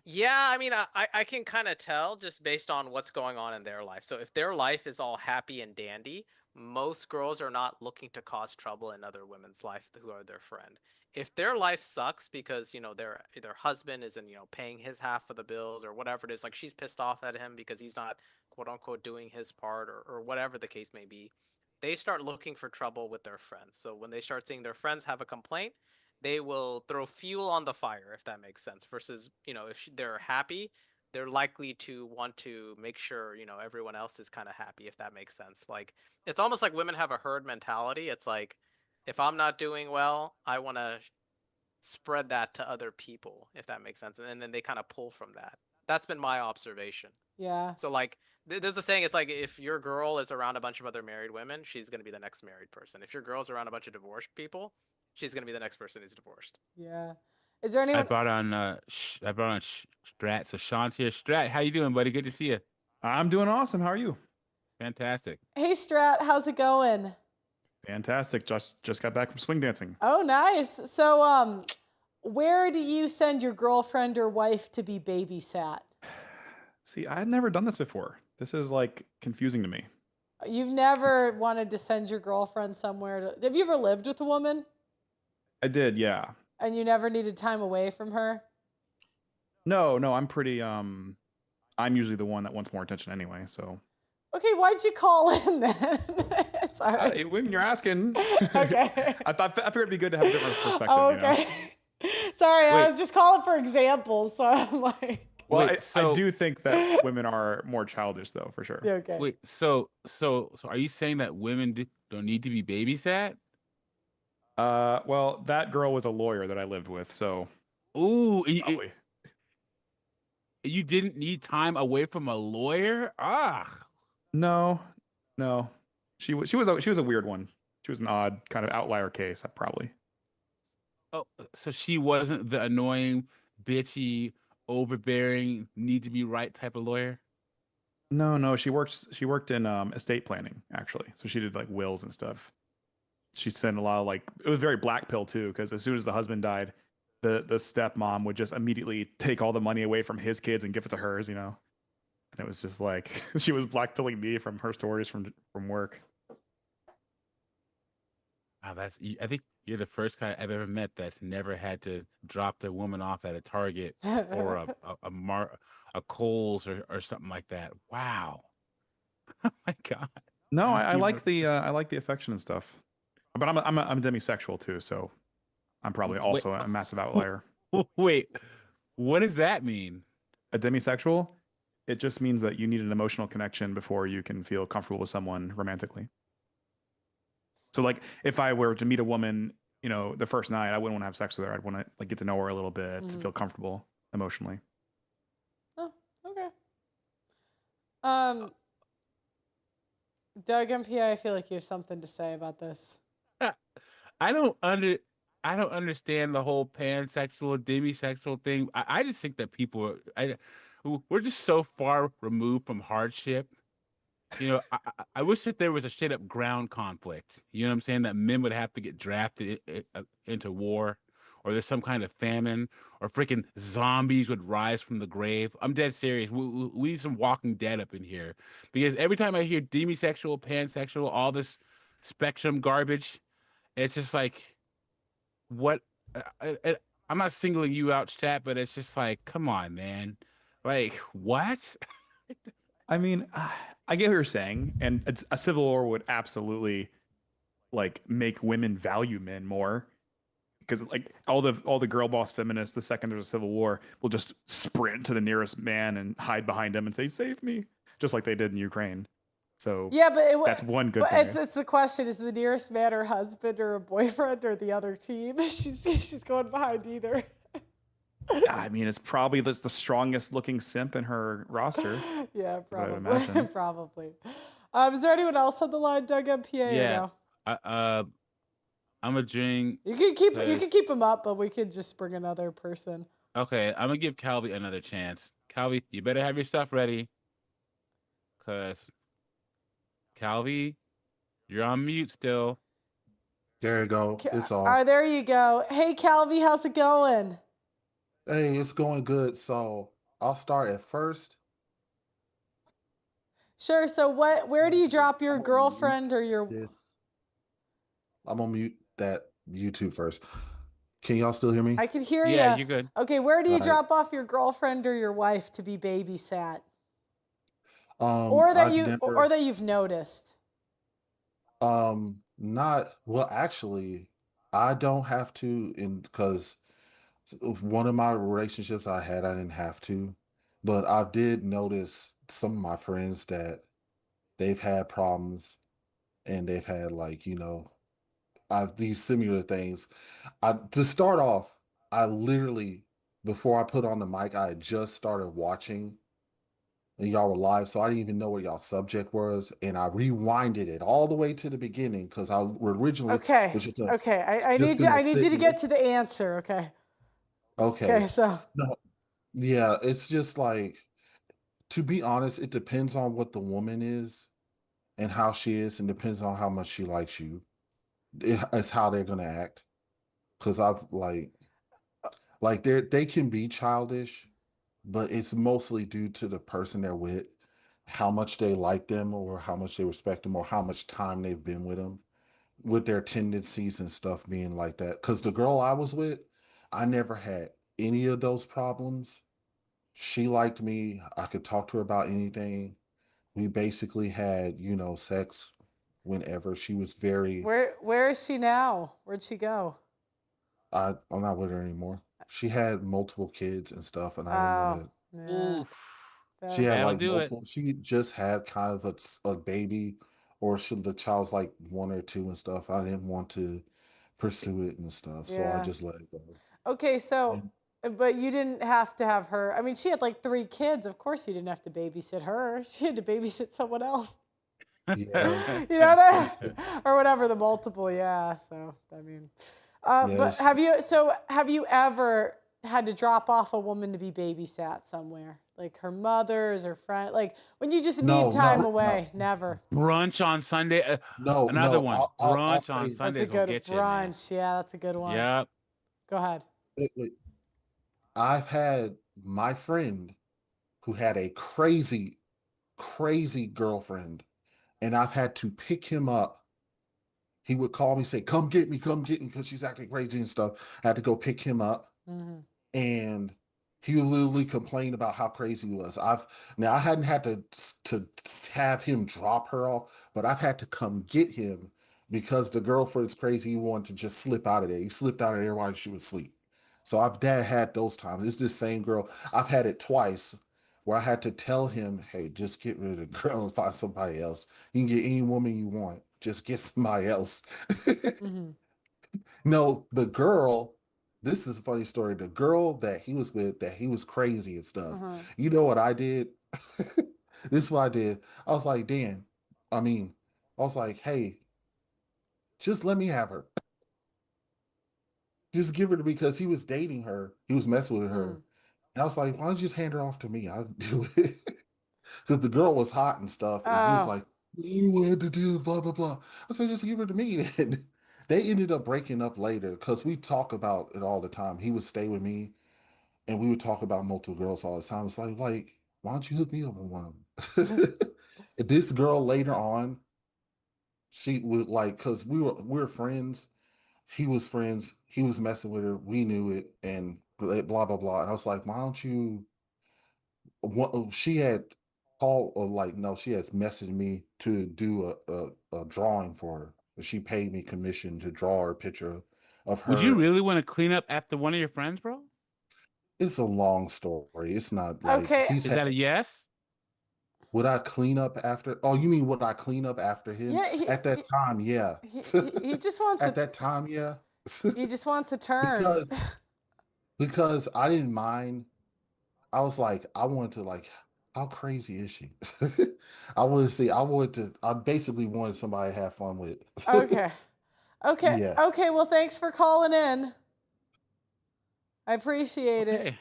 S4: Yeah, I mean, I can kind of tell just based on what's going on in their life. So if their life is all happy and dandy, most girls are not looking to cause trouble in other women's life who are their friend. If their life sucks because, their husband isn't, paying his half of the bills or whatever it is, like she's pissed off at him because he's not quote unquote doing his part or whatever the case may be, they start looking for trouble with their friends. So when they start seeing their friends have a complaint, they will throw fuel on the fire, if that makes sense. Versus, if they're happy, they're likely to want to make sure, everyone else is kind of happy, if that makes sense. Like, it's almost like women have a herd mentality. It's like, if I'm not doing well, I want to spread that to other people, if that makes sense. And then they kind of pull from that. That's been my observation.
S1: Yeah.
S4: So, like, there's a saying, it's like, if your girl is around a bunch of other married women, she's going to be the next married person. If your girl's around a bunch of divorced people, she's going to be the next person who's divorced.
S1: Yeah. Is there
S3: I
S1: anyone?
S3: brought on Strat. So Sean's here. Strat, how you doing, buddy? Good to see you.
S5: I'm doing awesome. How are you?
S3: Fantastic.
S1: Hey, Strat, how's it going?
S5: Fantastic. Just got back from swing dancing.
S1: Oh, nice. So, where do you send your girlfriend or wife to be babysat?
S5: See, I had never done this before. This is like confusing to me.
S1: You've never wanted to send your girlfriend somewhere to... Have you ever lived with a woman
S5: I did, yeah.
S1: and you never needed time away from her?
S5: No, I'm pretty I'm usually the one that wants more attention anyway, so.
S1: Okay, why'd you call in then? Sorry.
S5: When you're asking.
S1: Okay.
S5: I figured it'd be good to have a different perspective,
S1: Oh,
S5: you know?
S1: okay. Sorry, I
S3: Wait.
S1: was just calling for examples, so I'm like...
S5: Well,
S3: Wait,
S5: I
S3: so-
S5: do think that women are more childish though, for sure.
S1: Yeah, okay.
S3: Wait, so are you saying that women don't need to be babysat?
S5: Well, that girl was a lawyer that I lived with, so
S3: Ooh,
S5: probably.
S3: you didn't need time away from a lawyer? Ah.
S5: No. She was a weird one. She was an odd kind of outlier case, probably.
S3: Oh, so she wasn't the annoying, bitchy, overbearing, need to be right type of lawyer?
S5: No, she worked in estate planning actually. So she did like wills and stuff. She sent a lot of like, it was very black pill too, because as soon as the husband died, the stepmom would just immediately take all the money away from his kids and give it to hers, you know. And it was just like she was blackpilling me from her stories from work.
S3: Wow, I think you're the first guy I've ever met that's never had to drop their woman off at a Target or a Kohl's or something like that. Wow. Oh my God.
S5: No, I
S3: You
S5: like the affection and stuff. But I'm demisexual too, so I'm probably also a massive outlier.
S3: Wait, what does that mean?
S5: A demisexual, it just means that you need an emotional connection before you can feel comfortable with someone romantically. So like if I were to meet a woman, you know, the first night, I wouldn't want to have sex with her. I'd want to like get to know her a little bit to feel comfortable emotionally.
S1: Oh, okay. Doug MPI, I feel like you have something to say about this.
S3: I don't understand the whole pansexual, demisexual thing. I just think that we're just so far removed from hardship. You know, I wish that there was a straight up ground conflict. You know what I'm saying? That men would have to get drafted into war, or there's some kind of famine, or freaking zombies would rise from the grave. I'm dead serious. We need some Walking Dead up in here, because every time I hear demisexual, pansexual, all this spectrum garbage, it's just like, what? I'm not singling you out, chat, but it's just like, come on, man. Like, what?
S5: I mean, I get what you're saying, and a civil war would absolutely like make women value men more, because like all the girl boss feminists, the second there's a civil war, will just sprint to the nearest man and hide behind him and say, "Save me," just like they did in Ukraine. So
S1: Yeah, but
S5: that's one good
S1: but
S5: thing.
S1: it's the question: is the nearest man her husband or a boyfriend or the other team? She's going behind either.
S5: Yeah, I mean, it's probably the strongest looking simp in her roster.
S1: Yeah,
S5: I would
S1: probably.
S5: imagine.
S1: Probably. Is there anyone else on the line, Doug MPA?
S3: Yeah.
S1: Or no?
S3: I'm gonna drink.
S1: You can keep
S3: Cause
S1: him up, but we could just bring another person.
S3: okay, I'm gonna give Calvi another chance. Calvi, you better have your stuff ready, cause Calvi, you're on mute still.
S6: There you go. It's
S1: All
S6: off.
S1: right, there you go. Hey, Calvi, how's it going?
S6: Hey, it's going good. So I'll start at first.
S1: Sure. So where do you drop your
S6: I'm gonna mute
S1: girlfriend or your?
S6: this. I'm gonna mute that YouTube first. Can y'all still hear me?
S1: I could hear
S3: Yeah,
S1: you.
S3: you're good.
S1: Okay, where do you
S6: All right.
S1: drop off your girlfriend or your wife to be babysat? Or that
S6: I've never
S1: or that you've noticed?
S6: not well actually I don't have to because one of my relationships I had I didn't have to, but I did notice some of my friends that they've had problems and they've had like, these similar things. To start off, I literally before I put on the mic, I had just started watching and y'all were live, so I didn't even know what y'all subject was, and I rewinded it all the way to the beginning because I originally
S1: Okay.
S6: was just
S1: Okay. I
S6: just
S1: need you.
S6: gonna
S1: I need you
S6: sit
S1: to
S6: here.
S1: get to the answer. Okay.
S6: Okay.
S1: Okay. So.
S6: No, yeah, it's just like to be honest, it depends on what the woman is and how she is, and depends on how much she likes you. It's how they're gonna act. Because I've like they can be childish, but it's mostly due to the person they're with, how much they like them or how much they respect them or how much time they've been with them, with their tendencies and stuff being like that. Because the girl I was with, I never had any of those problems. She liked me. I could talk to her about anything. We basically had, sex whenever. She was very,
S1: Where is she now? Where'd she go?
S6: I'm not with her anymore. She had multiple kids and stuff, and I didn't want
S1: Oh,
S6: to.
S1: yeah.
S6: She had
S3: That'll
S6: like
S3: do it.
S6: multiple. She just had kind of a baby, or the child's like 1 or 2 and stuff. I didn't want to pursue it and stuff, so I
S1: Yeah.
S6: just let it go.
S1: Okay, so,
S6: And-
S1: but you didn't have to have her. I mean, she had like 3 kids. Of course, you didn't have to babysit her. She had to babysit someone else.
S6: Yeah,
S1: You know what I
S6: it's
S1: mean? Or whatever the multiple. Yeah. So I mean,
S6: yeah,
S1: but have you ever had to drop off a woman to be babysat somewhere, like her mother's or friend, like when you just need
S6: no,
S1: time
S6: no, no,
S1: away? Never.
S3: Brunch on Sunday.
S6: no,
S3: Another
S6: no.
S3: one.
S6: I'll
S3: Brunch on
S6: say
S1: That's a
S3: Sundays will
S1: good
S3: get you, man.
S1: brunch. Yeah, that's a good one.
S3: Yep.
S1: Go ahead.
S6: wait. I've had my friend who had a crazy, crazy girlfriend, and I've had to pick him up. He would call me, say, come get me, because she's acting crazy and stuff. I had to go pick him up,
S1: Mm-hmm.
S6: and he would literally complain about how crazy he was. I hadn't had to have him drop her off, but I've had to come get him because the girlfriend's crazy. He wanted to just slip out of there. He slipped out of there while she was asleep. So I've had those times. It's this same girl. I've had it twice where I had to tell him, hey, just get rid of the girl and find somebody else. You can get any woman you want. Just get somebody else.
S1: Mm-hmm.
S6: No, the girl, this is a funny story. The girl that he was with, that he was crazy and stuff.
S1: Uh-huh.
S6: You know what I did? This is what I did. I was like, Dan, I mean, I was like, hey, just let me have her. Just give her to me because he was dating her. He was messing with her.
S1: Mm.
S6: And I was like, why don't you just hand her off to me? I'll do it. Because the girl was hot and stuff. And he was
S1: Oh.
S6: like, you wanted to do blah, blah, blah. I said, just give her to me. And they ended up breaking up later because we talk about it all the time. He would stay with me and we would talk about multiple girls all the time. It's like, why don't you hook me up with one of them? This girl later on, she would like, because we were friends. He was friends. He was messing with her. We knew it, and blah blah blah. And I was like, why don't you? She had called or like no, she has messaged me to do a drawing for her. She paid me commission to draw her a picture of
S3: Would you
S6: her.
S3: really want to clean up after one of your friends, bro?
S6: It's a long story. It's not like
S1: Okay.
S6: he's
S3: Is
S6: had.
S3: that a yes?
S6: Would I clean up after? Oh, you mean would I clean up after him?
S1: Yeah.
S6: At that time, yeah.
S1: He just wants
S6: At
S1: a
S6: that time, yeah.
S1: he just wants a turn.
S6: because because I didn't mind. I was like, I wanted to like, how crazy is she? I wanted to see. I basically wanted somebody to have fun with.
S1: Okay. Okay.
S6: Yeah.
S1: Okay. Well, thanks for calling in. I appreciate it.
S3: Okay.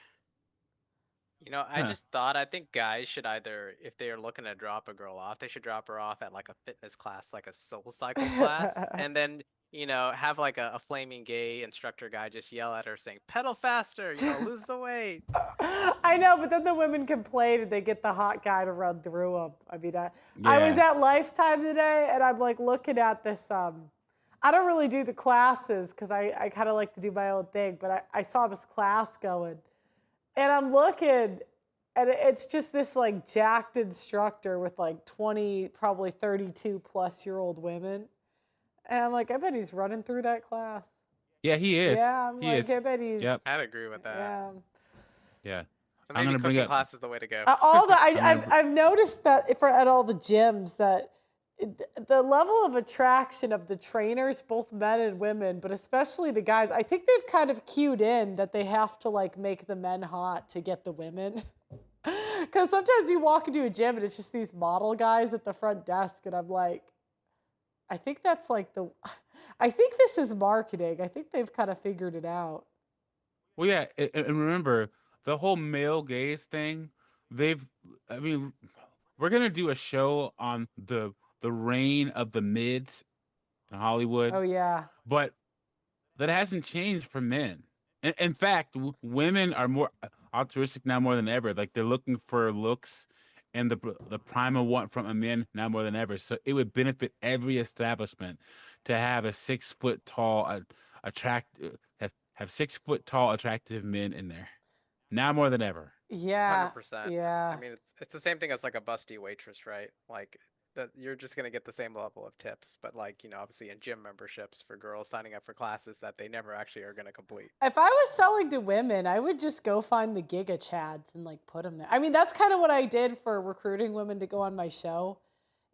S4: I
S3: Huh.
S4: just thought I think guys should either, if they are looking to drop a girl off, they should drop her off at like a fitness class, like a Soul Cycle class, and then have like a flaming gay instructor guy just yell at her saying, "Pedal faster, lose the weight."
S1: I know, but then the women complain and they get the hot guy to run through them. I mean, I was
S3: Yeah.
S1: at Lifetime today and I'm like looking at this. I don't really do the classes because I kind of like to do my own thing, but I saw this class going and I'm looking and it's just this like jacked instructor with like 20, probably 32-plus-year-old women. And I'm like, I bet he's running through that class.
S3: Yeah, he is.
S1: Yeah, I'm
S3: He
S1: like,
S3: is.
S1: I bet he's,
S3: Yep.
S4: I'd agree with that.
S1: yeah.
S3: Yeah.
S4: So
S3: I'm
S4: maybe
S3: gonna bring
S4: cooking
S3: up.
S4: class is the way to go.
S1: All the
S3: I'm gonna.
S1: I've noticed that at all the gyms that the level of attraction of the trainers, both men and women, but especially the guys, I think they've kind of cued in that they have to like make the men hot to get the women. Because sometimes you walk into a gym and it's just these model guys at the front desk, and I'm like, I think that's like I think this is marketing. I think they've kind of figured it out.
S3: Well, yeah, and remember the whole male gaze thing. I mean, we're gonna do a show on the reign of the mids in Hollywood,
S1: Oh yeah.
S3: but that hasn't changed for men. In fact, women are more altruistic now more than ever. Like they're looking for looks and the primal want from a man now more than ever. So it would benefit every establishment to have a 6 foot tall, have 6 foot tall attractive men in there now more than ever.
S1: Yeah.
S4: 100%. I
S1: Yeah.
S4: mean, it's the same thing as like a busty waitress, right? Like that you're just gonna get the same level of tips, but like, obviously in gym memberships for girls signing up for classes that they never actually are gonna complete.
S1: If I was selling to women, I would just go find the Giga Chads and like put them there. I mean, that's kind of what I did for recruiting women to go on my show.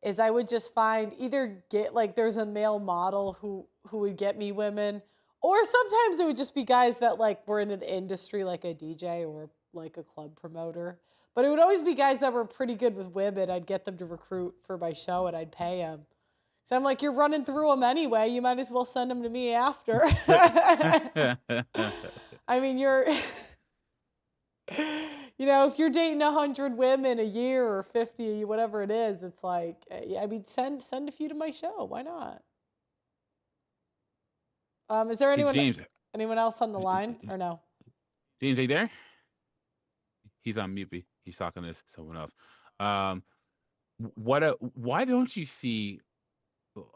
S1: Is I would just find either get like there's a male model who would get me women, or sometimes it would just be guys that like were in an industry like a DJ or like a club promoter. But it would always be guys that were pretty good with women. I'd get them to recruit for my show and I'd pay them. So I'm like, you're running through them anyway. You might as well send them to me after. I mean, if you're dating 100 women a year or 50, whatever it is, it's like, I mean, send a few to my show. Why not? Is there
S3: Hey, James,
S1: anyone else on the line or no?
S3: James, are you there? He's on mute. He's talking to someone else. Why don't you see?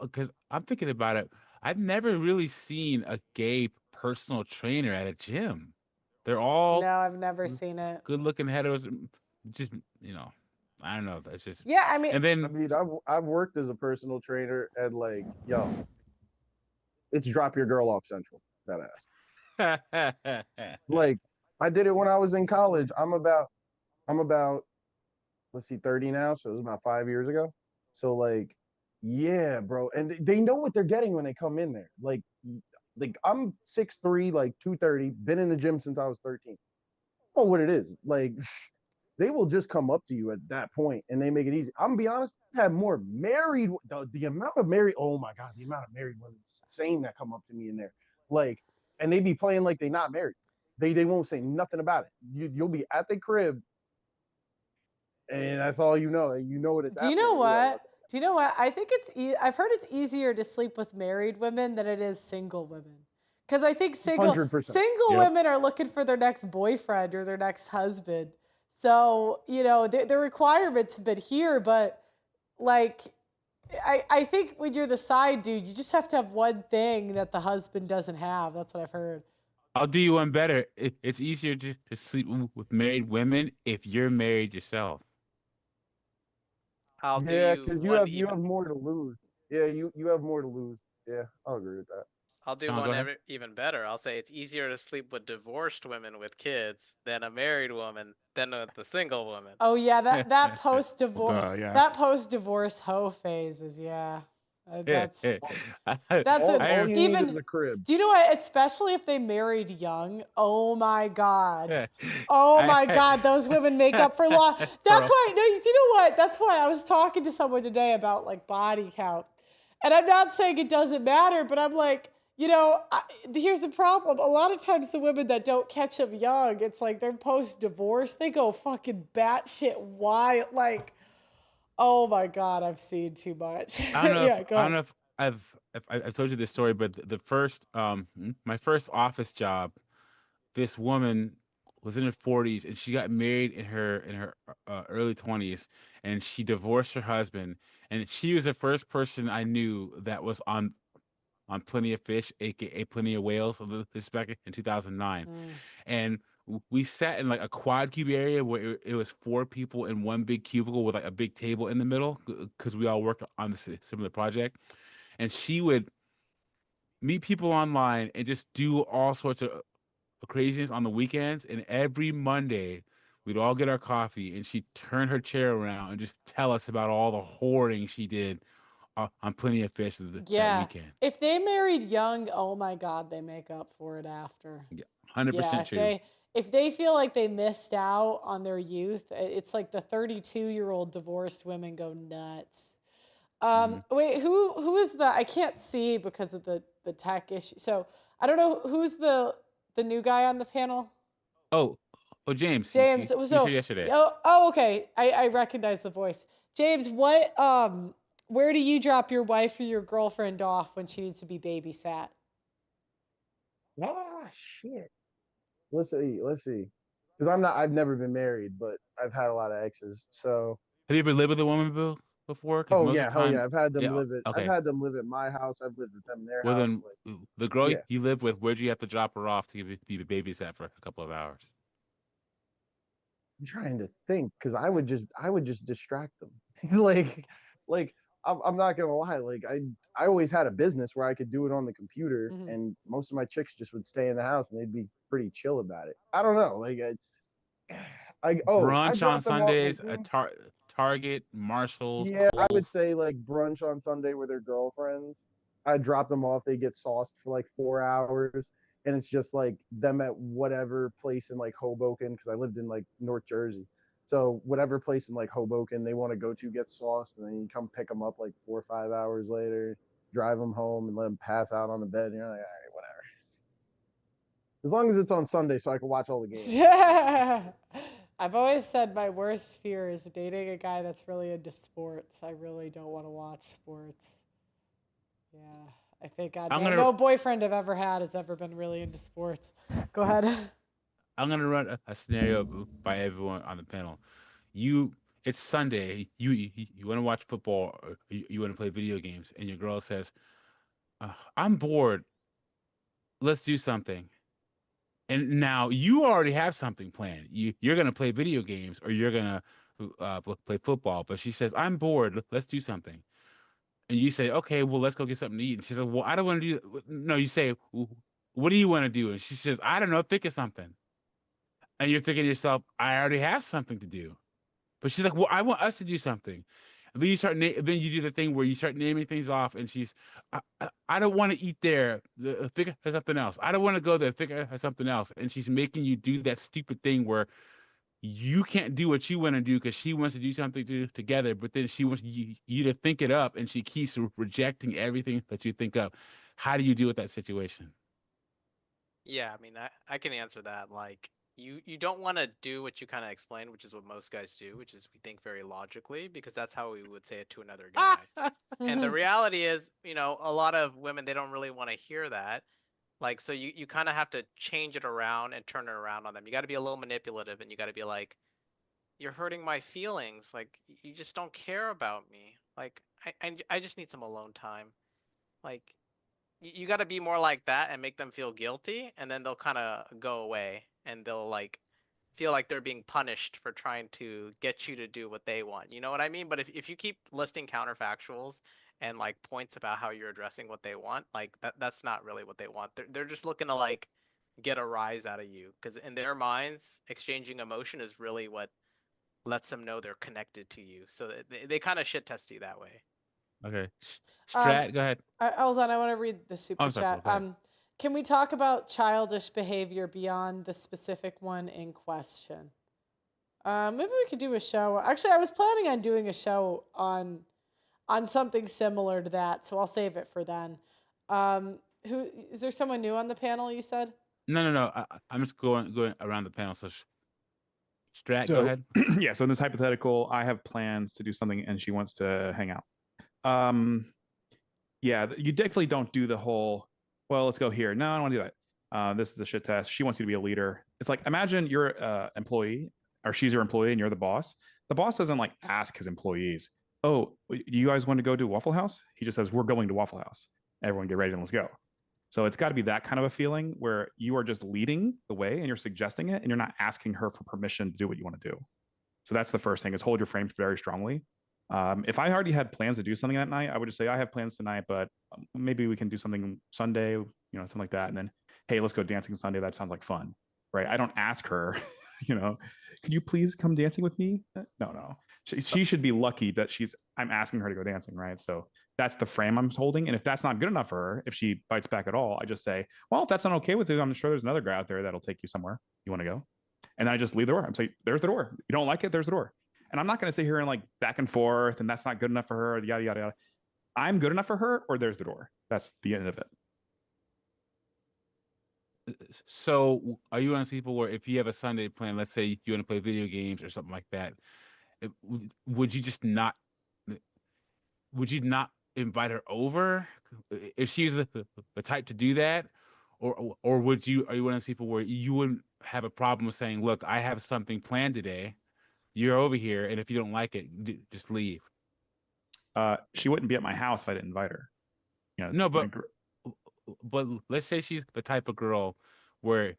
S3: Because I'm thinking about it. I've never really seen a gay personal trainer at a gym. They're all
S1: No, I've never seen it.
S3: good-looking heteros. Just I don't know. That's just
S1: Yeah, I mean,
S3: and then
S7: I mean, I've worked as a personal trainer and like, it's drop your girl off central. That ass. Like, I did it when I was in college. I'm about, let's see, 30 now, so it was about 5 years ago. So like, yeah, bro, and they know what they're getting when they come in there. Like I'm 6'3", like 230, been in the gym since I was 13. I know what it is. Like, they will just come up to you at that point and they make it easy. I'm gonna be honest, I have more married, the amount of married, oh my God, the amount of married women insane that come up to me in there. Like, and they be playing like they not married. They won't say nothing about it. You'll be at the crib and that's all you know. You know what it's
S1: do you know what? Do you know what? I think I've heard it's easier to sleep with married women than it is single women. Because I think single
S7: 100%.
S3: Yep.
S1: women are looking for their next boyfriend or their next husband. So, the requirements have been here, but like, I think when you're the side dude, you just have to have one thing that the husband doesn't have. That's what I've heard.
S3: I'll do you one better. It's easier to sleep with married women if you're married yourself.
S4: I'll do
S7: Yeah,
S4: you
S7: because
S4: one
S7: you have more to lose. Yeah, you have more to lose. Yeah, I'll agree with that.
S4: I'll do
S3: Sean, go
S4: one
S3: ahead.
S4: even better. I'll say it's easier to sleep with divorced women with kids than a married woman than with the single woman.
S1: Oh yeah, that post-divorce
S5: yeah.
S1: that post-divorce hoe phase is that's
S7: All you need
S1: even.
S7: is a crib.
S1: Do you know what? Especially if they married young. Oh my God. Oh my God. Those women make up for loss. That's why. No, you know what? That's why I was talking to someone today about like body count, And I'm not saying it doesn't matter, but I'm like, here's the problem. A lot of times the women that don't catch them young, it's like they're post-divorce. They go fucking batshit wild. Like, oh my God, I've seen too much.
S3: I don't know if
S1: Yeah, go ahead.
S3: I've told you this story, but the first my first office job, this woman was in her 40s and she got married in her early 20s, and she divorced her husband, and she was the first person I knew that was on Plenty of Fish, aka Plenty of Whales. This is back in 2009,
S1: Mm.
S3: and we sat in like a quad cube area where it was 4 people in one big cubicle with like a big table in the middle because we all worked on this similar project, and she would meet people online and just do all sorts of craziness on the weekends. And every Monday, we'd all get our coffee, and she'd turn her chair around and just tell us about all the whoring she did on Plenty of Fish that
S1: Yeah.
S3: weekend.
S1: If they married young, oh my God, they make up for it after.
S3: Yeah,
S1: Yeah,
S3: 100% true.
S1: if they feel like they missed out on their youth, it's like the 32-year-old divorced women go nuts.
S3: Mhm.
S1: Wait, who is the? I can't see because of the tech issue. So I don't know who's the new guy on the panel.
S3: Oh, James,
S1: James.
S3: he was here
S1: So
S3: yesterday.
S1: okay. I recognize the voice. James, where do you drop your wife or your girlfriend off when she needs to be babysat?
S7: Ah, shit. Let's see. Because I've never been married, but I've had a lot of exes. So,
S3: Have you ever lived with a woman before? Because
S7: oh
S3: most of
S7: yeah,
S3: the
S7: hell yeah.
S3: time, yeah,
S7: I've
S3: okay.
S7: had them live at my house. I've lived with them in their
S3: Well,
S7: house.
S3: then
S7: Like,
S3: the girl
S7: yeah.
S3: you live with, where'd you have to drop her off to be babysat for a couple of hours?
S7: I'm trying to think because I would just distract them. like like I'm not gonna lie. Like I always had a business where I could do it on the computer,
S1: Mhm.
S7: and most of my chicks just would stay in the house and they'd be pretty chill about it. I don't know. Like I
S3: Brunch on
S7: dropped them off.
S3: Sundays, Target, Marshalls,
S7: Yeah, I would
S3: Kohl's.
S7: say like brunch on Sunday with their girlfriends. I drop them off. They get sauced for like 4 hours, and it's just like them at whatever place in like Hoboken because I lived in like North Jersey. So whatever place in like Hoboken they want to go to gets sauced, and then you come pick them up like 4 or 5 hours later, drive them home, and let them pass out on the bed. And you're like, all right, whatever. As long as it's on Sunday, so I can watch all the games.
S1: Yeah. I've always said my worst fear is dating a guy that's really into sports. I really don't want to watch sports. Yeah. I think
S3: I'm gonna
S1: no boyfriend I've ever had has ever been really into sports. Go ahead.
S3: I'm gonna run a scenario by everyone on the panel. It's Sunday. You want to watch football, or you want to play video games, and your girl says, "I'm bored. Let's do something." And now you already have something planned. You're gonna play video games, or you're gonna play football. But she says, "I'm bored. Let's do something." And you say, "Okay, well, let's go get something to eat." And she says, "Well, I don't want to do." No, you say, "What do you want to do?" And she says, "I don't know. Think of something." And you're thinking to yourself, "I already have something to do." But she's like, "Well, I want us to do something." And then then you do the thing where you start naming things off, and she's, I don't want to eat there. Think of something else. I don't want to go there. Think of something else. And she's making you do that stupid thing where you can't do what you want to do because she wants to do something together, but then she wants you to think it up, and she keeps rejecting everything that you think up. How do you deal with that situation?
S4: Yeah, I mean, I can answer that. Like, you don't want to do what you kind of explained, which is what most guys do, which is we think very logically, because that's how we would say it to another guy. And the reality is, a lot of women, they don't really want to hear that. Like, so you kind of have to change it around and turn it around on them. You got to be a little manipulative, and you got to be like, you're hurting my feelings. Like, you just don't care about me. Like, I just need some alone time. Like, you got to be more like that and make them feel guilty, and then they'll kind of go away, and they'll like feel like they're being punished for trying to get you to do what they want. You know what I mean? But if you keep listing counterfactuals and like points about how you're addressing what they want, like that's not really what they want. They're just looking to like get a rise out of you, because in their minds, exchanging emotion is really what lets them know they're connected to you. So they kind of shit test you that way.
S3: Okay,
S1: Um,
S3: Strat, go ahead.
S1: hold on, I want to read the
S3: Oh,
S1: super
S3: I'm sorry,
S1: chat.
S3: go ahead.
S1: Can we talk about childish behavior beyond the specific one in question? Maybe we could do a show. Actually, I was planning on doing a show on on something similar to that. So I'll save it for then. Who is there? Someone new on the panel? You said.
S3: No. I'm just going around the panel. So, Strat, go
S5: So
S3: ahead.
S5: yeah, so in this hypothetical, I have plans to do something, and she wants to hang out. Yeah, you definitely don't do the whole. Well, let's go here. No, I don't want to do that. This is a shit test. She wants you to be a leader. It's like imagine you're an employee, or she's your employee, and you're the boss. The boss doesn't like ask his employees, "Oh, you guys want to go to Waffle House?" He just says, "We're going to Waffle House. Everyone, get ready and let's go." So it's got to be that kind of a feeling where you are just leading the way and you're suggesting it, and you're not asking her for permission to do what you want to do. So that's the first thing: is hold your frame very strongly. If I already had plans to do something that night, I would just say I have plans tonight, but maybe we can do something Sunday, something like that. And then, hey, let's go dancing Sunday. That sounds like fun, right? I don't ask her, could you please come dancing with me? No. She should be lucky that I'm asking her to go dancing, right? So that's the frame I'm holding. And if that's not good enough for her, if she bites back at all, I just say, well, if that's not okay with you, I'm sure there's another guy out there that'll take you somewhere you want to go. And then I just leave the door. I'm saying, there's the door. You don't like it, there's the door. And I'm not going to sit here and like back and forth, and that's not good enough for her, yada, yada, yada. I'm good enough for her, or there's the door. That's the end of it.
S3: So are you one of those people where if you have a Sunday plan, let's say you want to play video games or something like that, would you not invite her over if she's the type to do that? Or are you one of those people where you wouldn't have a problem with saying, look, I have something planned today. You're over here, and if you don't like it, just leave.
S5: She wouldn't be at my house if I didn't invite her.
S3: No, but let's say she's the type of girl where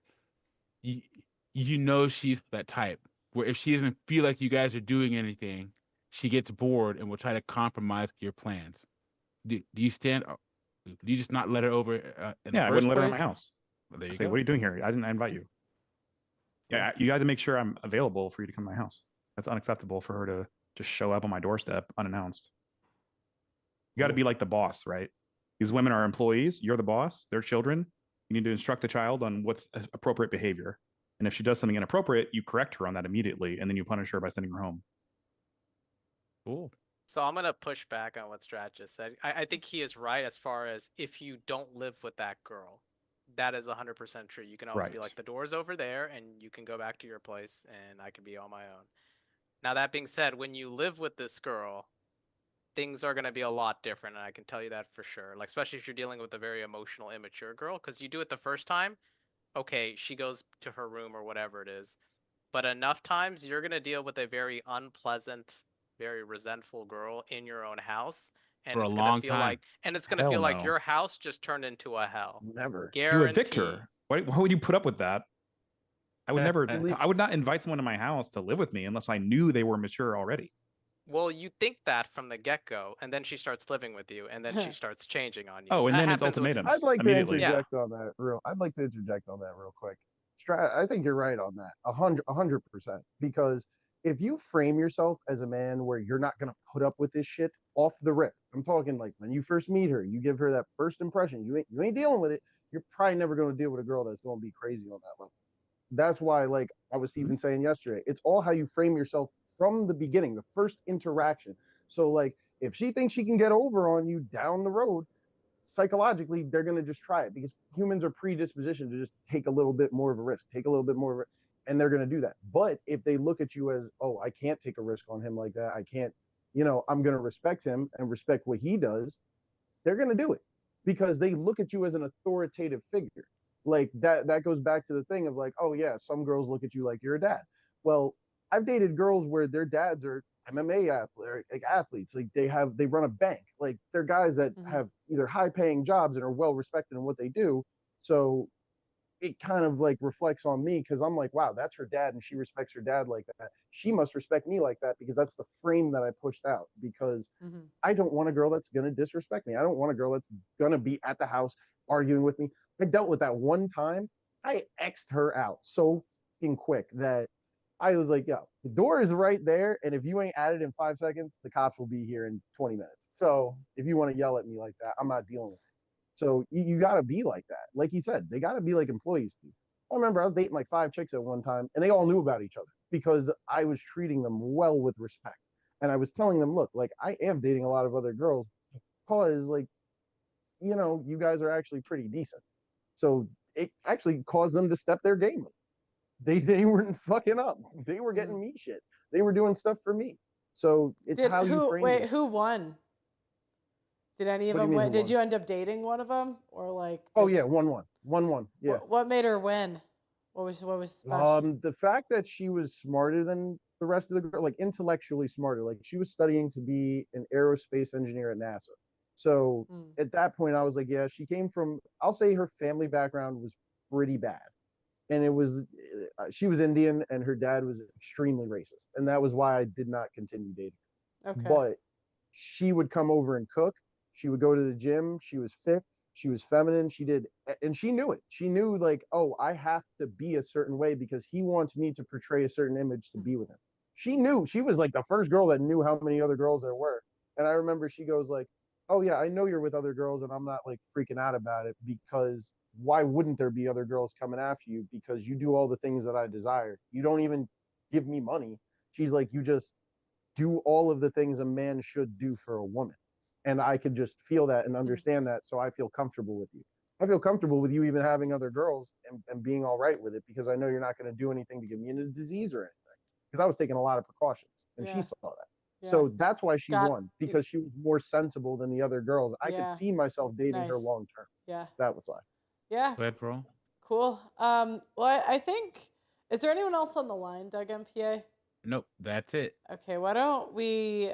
S3: she's that type where if she doesn't feel like you guys are doing anything, she gets bored and will try to compromise your plans. Do you just not let her over?
S5: I wouldn't let her in my house.
S3: Well, there you
S5: say,
S3: go.
S5: what are you doing here? I didn't invite you. Yeah, you got to make sure I'm available for you to come to my house. That's unacceptable for her to just show up on my doorstep unannounced. You got to be like the boss, right? These women are employees. You're the boss. They're children. You need to instruct the child on what's appropriate behavior. And if she does something inappropriate, you correct her on that immediately, and then you punish her by sending her home.
S3: Cool.
S4: So I'm gonna push back on what Strat just said. I think he is right as far as if you don't live with that girl, that is 100% true. You can always be like, the door's over there, and you can go back to your place, and I can be on my own. Now, that being said, when you live with this girl, things are going to be a lot different, and I can tell you that for sure. Like, especially if you're dealing with a very emotional, immature girl, because you do it the first time, okay, she goes to her room or whatever it is. But enough times, you're going to deal with a very unpleasant, very resentful girl in your own house. And
S3: for
S4: it's
S3: a
S4: gonna
S3: long
S4: feel
S3: time.
S4: like, and it's gonna feel like your house just turned into a hell.
S7: Never.
S5: You evict
S4: Guarantee.
S5: her. Why would you put up with that? I would never. I would not invite someone to my house to live with me unless I knew they were mature already.
S4: Well, you think that from the get-go, and then she starts living with you, and then she starts changing on you.
S5: Oh, and
S4: That
S5: then it's
S4: happens with-
S5: ultimatums.
S7: I'd like to
S5: immediately.
S7: interject on that I'd like to interject on that real quick. I think you're right on that. 100%. Because if you frame yourself as a man where you're not gonna put up with this shit off the rip, I'm talking like when you first meet her, you give her that first impression, you ain't dealing with it. You're probably never gonna deal with a girl that's gonna be crazy on that level. That's why, like I was even saying yesterday, it's all how you frame yourself from the beginning, the first interaction. So, like, if she thinks she can get over on you down the road, psychologically, they're going to just try it because humans are predispositioned to just take a little bit more of a risk, take a little bit more of it, and they're going to do that. But if they look at you as, oh, I can't take a risk on him like that, I can't, I'm going to respect him and respect what he does, they're going to do it because they look at you as an authoritative figure. Like that goes back to the thing of like, oh yeah, some girls look at you like you're a dad. Well, I've dated girls where their dads are MMA athletes. Like they run a bank. Like they're guys that have either high paying jobs and are well respected in what they do. So it kind of like reflects on me because I'm like, wow, that's her dad and she respects her dad like that. She must respect me like that because that's the frame that I pushed out because I don't want a girl that's going to disrespect me. I don't want a girl that's going to be at the house arguing with me. I dealt with that one time. I X'd her out so fucking quick that I was like, yo, the door is right there. And if you ain't at it in 5 seconds, the cops will be here in 20 minutes. So if you want to yell at me like that, I'm not dealing with it. So you got to be like that. Like he said, they got to be like employees do. I remember I was dating like 5 chicks at one time and they all knew about each other because I was treating them well with respect. And I was telling them, look, like I am dating a lot of other girls because like, you know, you guys are actually pretty decent. So it actually caused them to step their game up. They weren't fucking up. They were getting me shit. They were doing stuff for me. So it's how you frame it.
S1: Who won? Did any of
S7: What do
S1: them
S7: you mean,
S1: win?
S7: who
S1: Did
S7: won?
S1: you end up dating one of them, or like?
S7: Oh yeah, 1-1. Yeah.
S1: What made her win? What was special?
S7: The fact that she was smarter than the rest of the girl, like intellectually smarter, like she was studying to be an aerospace engineer at NASA. So at that point, I was like, yeah, she came from, I'll say her family background was pretty bad. And it was, she was Indian and her dad was extremely racist. And that was why I did not continue dating.
S1: Okay.
S7: But she would come over and cook. She would go to the gym. She was fit. She was feminine. She did, and she knew it. She knew like, oh, I have to be a certain way because he wants me to portray a certain image to be with him. She knew. She was like the first girl that knew how many other girls there were. And I remember she goes like, oh yeah, I know you're with other girls and I'm not like freaking out about it because why wouldn't there be other girls coming after you? Because you do all the things that I desire. You don't even give me money. She's like, you just do all of the things a man should do for a woman. And I could just feel that and understand that. So I feel comfortable with you. I feel comfortable with you even having other girls and being all right with it because I know you're not going to do anything to get me into disease or anything. Because I was taking a lot of precautions and she saw that. Yeah. So that's why she won because she was more sensible than the other girls. I could see myself dating her long term.
S1: Yeah.
S7: That was why.
S1: Yeah.
S3: Go ahead, bro.
S1: Cool. Well, I think, is there anyone else on the line, Doug MPA?
S3: Nope, that's it.
S1: Okay, why don't we,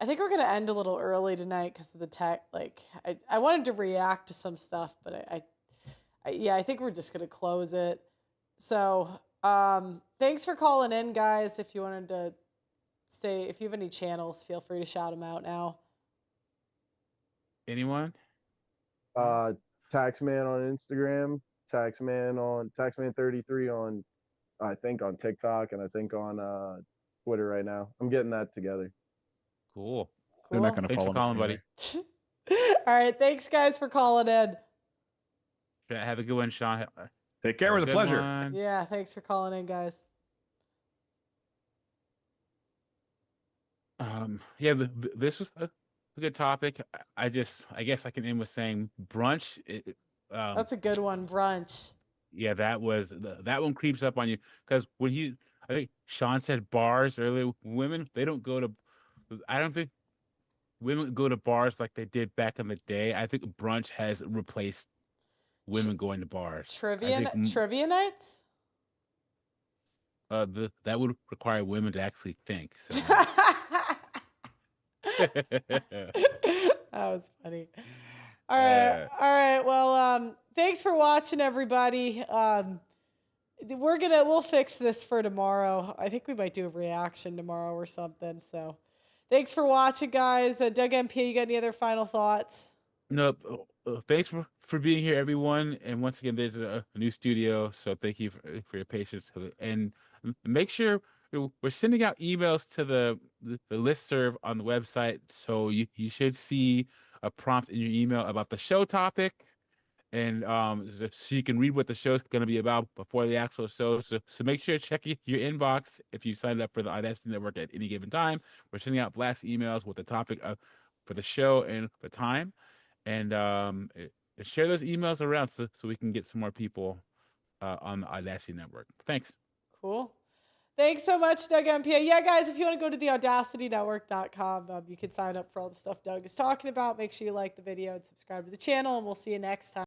S1: I think we're going to end a little early tonight because of the tech. Like, I wanted to react to some stuff, but I think we're just going to close it. So, thanks for calling in, guys. If you wanted to say, if you have any channels, feel free to shout them out now.
S3: Anyone?
S7: Taxman on Instagram, Taxman33 on, I think on TikTok, and I think on Twitter right now. I'm getting that together.
S3: Cool.
S5: They're not going to follow
S3: me calling,
S5: anyway.
S3: buddy.
S1: All right, thanks guys for calling in.
S3: Have a good one, Sean.
S5: Take care. It was a pleasure.
S3: One.
S1: Yeah, thanks for calling in, guys.
S3: Yeah, this was a good topic. I guess I can end with saying brunch.
S1: That's a good one, brunch.
S3: Yeah, that one creeps up on you because when I think Sean said bars earlier. Women, they don't go to. I don't think women go to bars like they did back in the day. I think brunch has replaced women going to bars.
S1: Trivia nights.
S3: That would require women to actually think. So.
S1: That was funny. All right. Well, thanks for watching, everybody. We'll fix this for tomorrow. I think we might do a reaction tomorrow or something. So, thanks for watching, guys. Doug MP, you got any other final thoughts?
S3: Nope. Thanks for being here, everyone. And once again, there's a new studio, so thank you for your patience. And make sure we're sending out emails to the listserv on the website, so you should see a prompt in your email about the show topic, and so you can read what the show's going to be about before the actual show. So make sure to check your inbox if you signed up for the Audacity Network at any given time. We're sending out blast emails with the topic for the show and the time, and share those emails around so we can get some more people on the Audacity Network. Thanks.
S1: Cool. Thanks so much, Doug MPA. Yeah, guys, if you want to go to the audacitynetwork.com, you can sign up for all the stuff Doug is talking about. Make sure you like the video and subscribe to the channel, and we'll see you next time.